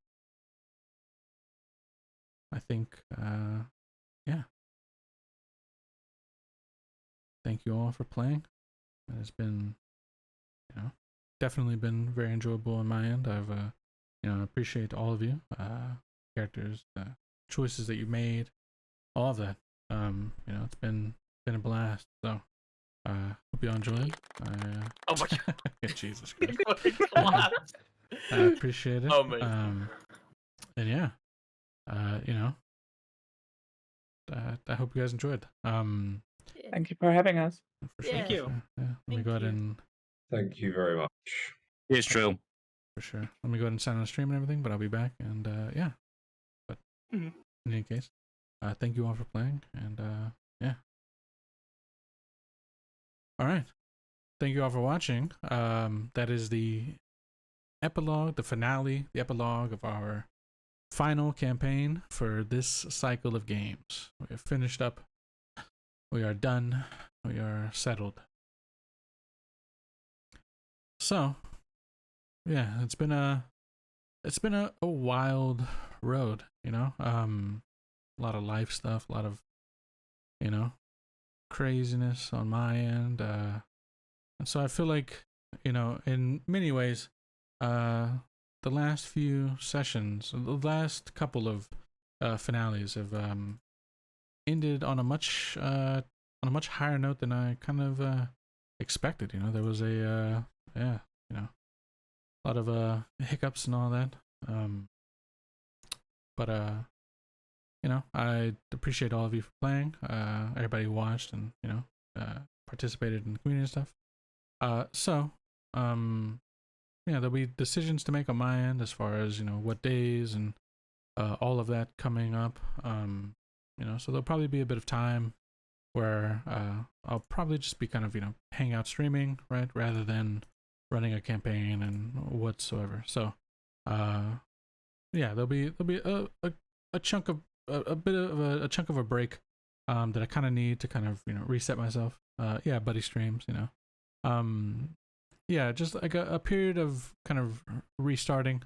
I think, yeah. Thank you all for playing. It has been, definitely been very enjoyable on my end. I've, appreciate all of you, characters, choices that you made, all of that. It's been a blast. So, hope you all enjoyed. Oh my god. Jesus Christ. I I appreciate it. Oh my. And yeah, I hope you guys enjoyed. Thank you for having us. For sure, Thank for you. sure. Yeah. Let me Thank go ahead you. and Thank you very much. It's true. for sure. Let me go ahead and sign on the stream and everything, but I'll be back. And yeah. But Mhm. in any case, thank you all for playing. And yeah. All right. Thank you all for watching. That is the epilogue, the finale, the epilogue of our final campaign for this cycle of games. We have finished up. We are done. We are settled. So, yeah, it's been a wild road, a lot of life stuff, a lot of, craziness on my end. And so I feel like, in many ways, the last few sessions, the last couple of finales have ended on a much higher note than I kind of expected. There was a lot of hiccups and all that. But I appreciate all of you for playing. Everybody who watched and participated in the community and stuff. So there'll be decisions to make on my end as far as what days and all of that coming up. So there'll probably be a bit of time where I'll probably just be kind of hang out streaming, right, rather than running a campaign and whatsoever. So there'll be a chunk of a bit of a chunk of a break that I kind of need to kind of reset myself. Buddy streams, just like a period of kind of restarting,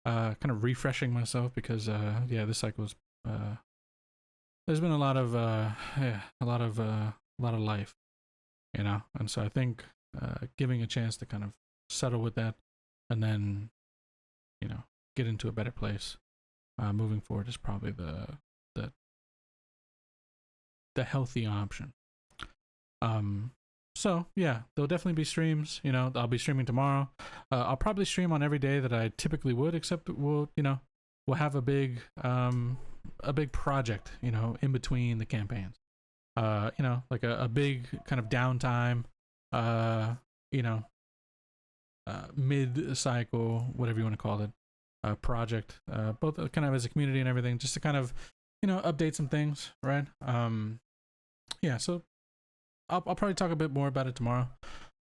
kind of refreshing myself because this cycle was there's been a lot of life, and so I think giving a chance to kind of settle with that and then get into a better place moving forward is probably the healthy option. So yeah, there'll definitely be streams. I'll be streaming tomorrow. I'll probably stream on every day that I typically would, except we'll have a big project, in between the campaigns. Like a big kind of downtime, mid-cycle, whatever you want to call it, project, both kind of as a community and everything, just to kind of, update some things, right? So I'll probably talk a bit more about it tomorrow.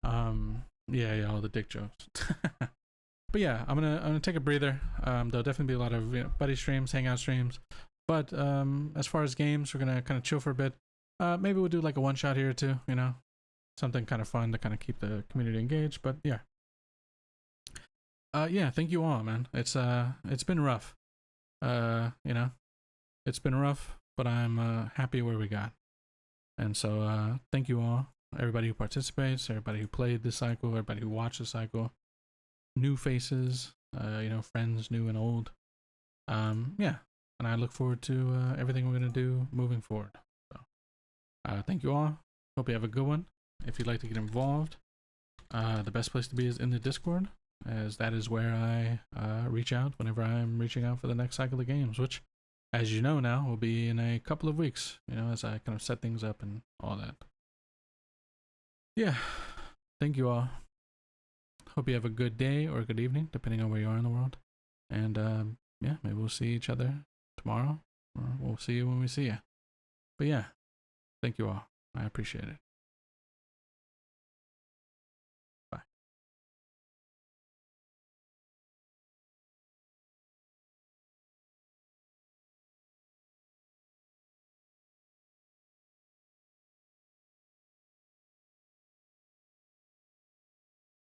All the dick jokes. But yeah, I'm gonna take a breather. There'll definitely be a lot of buddy streams, hangout streams. But as far as games, we're gonna kind of chill for a bit. Maybe we'll do like a one shot here or two, something kind of fun to kind of keep the community engaged. But yeah. Thank you all, man. It's been rough. It's been rough, but I'm happy where we got. And so thank you all, everybody who participates, everybody who played this cycle, everybody who watched the cycle, new faces, friends new and old. And I look forward to everything we're gonna do moving forward. So thank you all. Hope you have a good one. If you'd like to get involved, the best place to be is in the Discord. as that is where I reach out whenever I'm reaching out for the next cycle of games, which, as you know now, will be in a couple of weeks, as I kind of set things up and all that. Yeah, thank you all. Hope you have a good day or a good evening, depending on where you are in the world. And yeah, maybe we'll see each other tomorrow, or we'll see you when we see you. But yeah, thank you all. I appreciate it.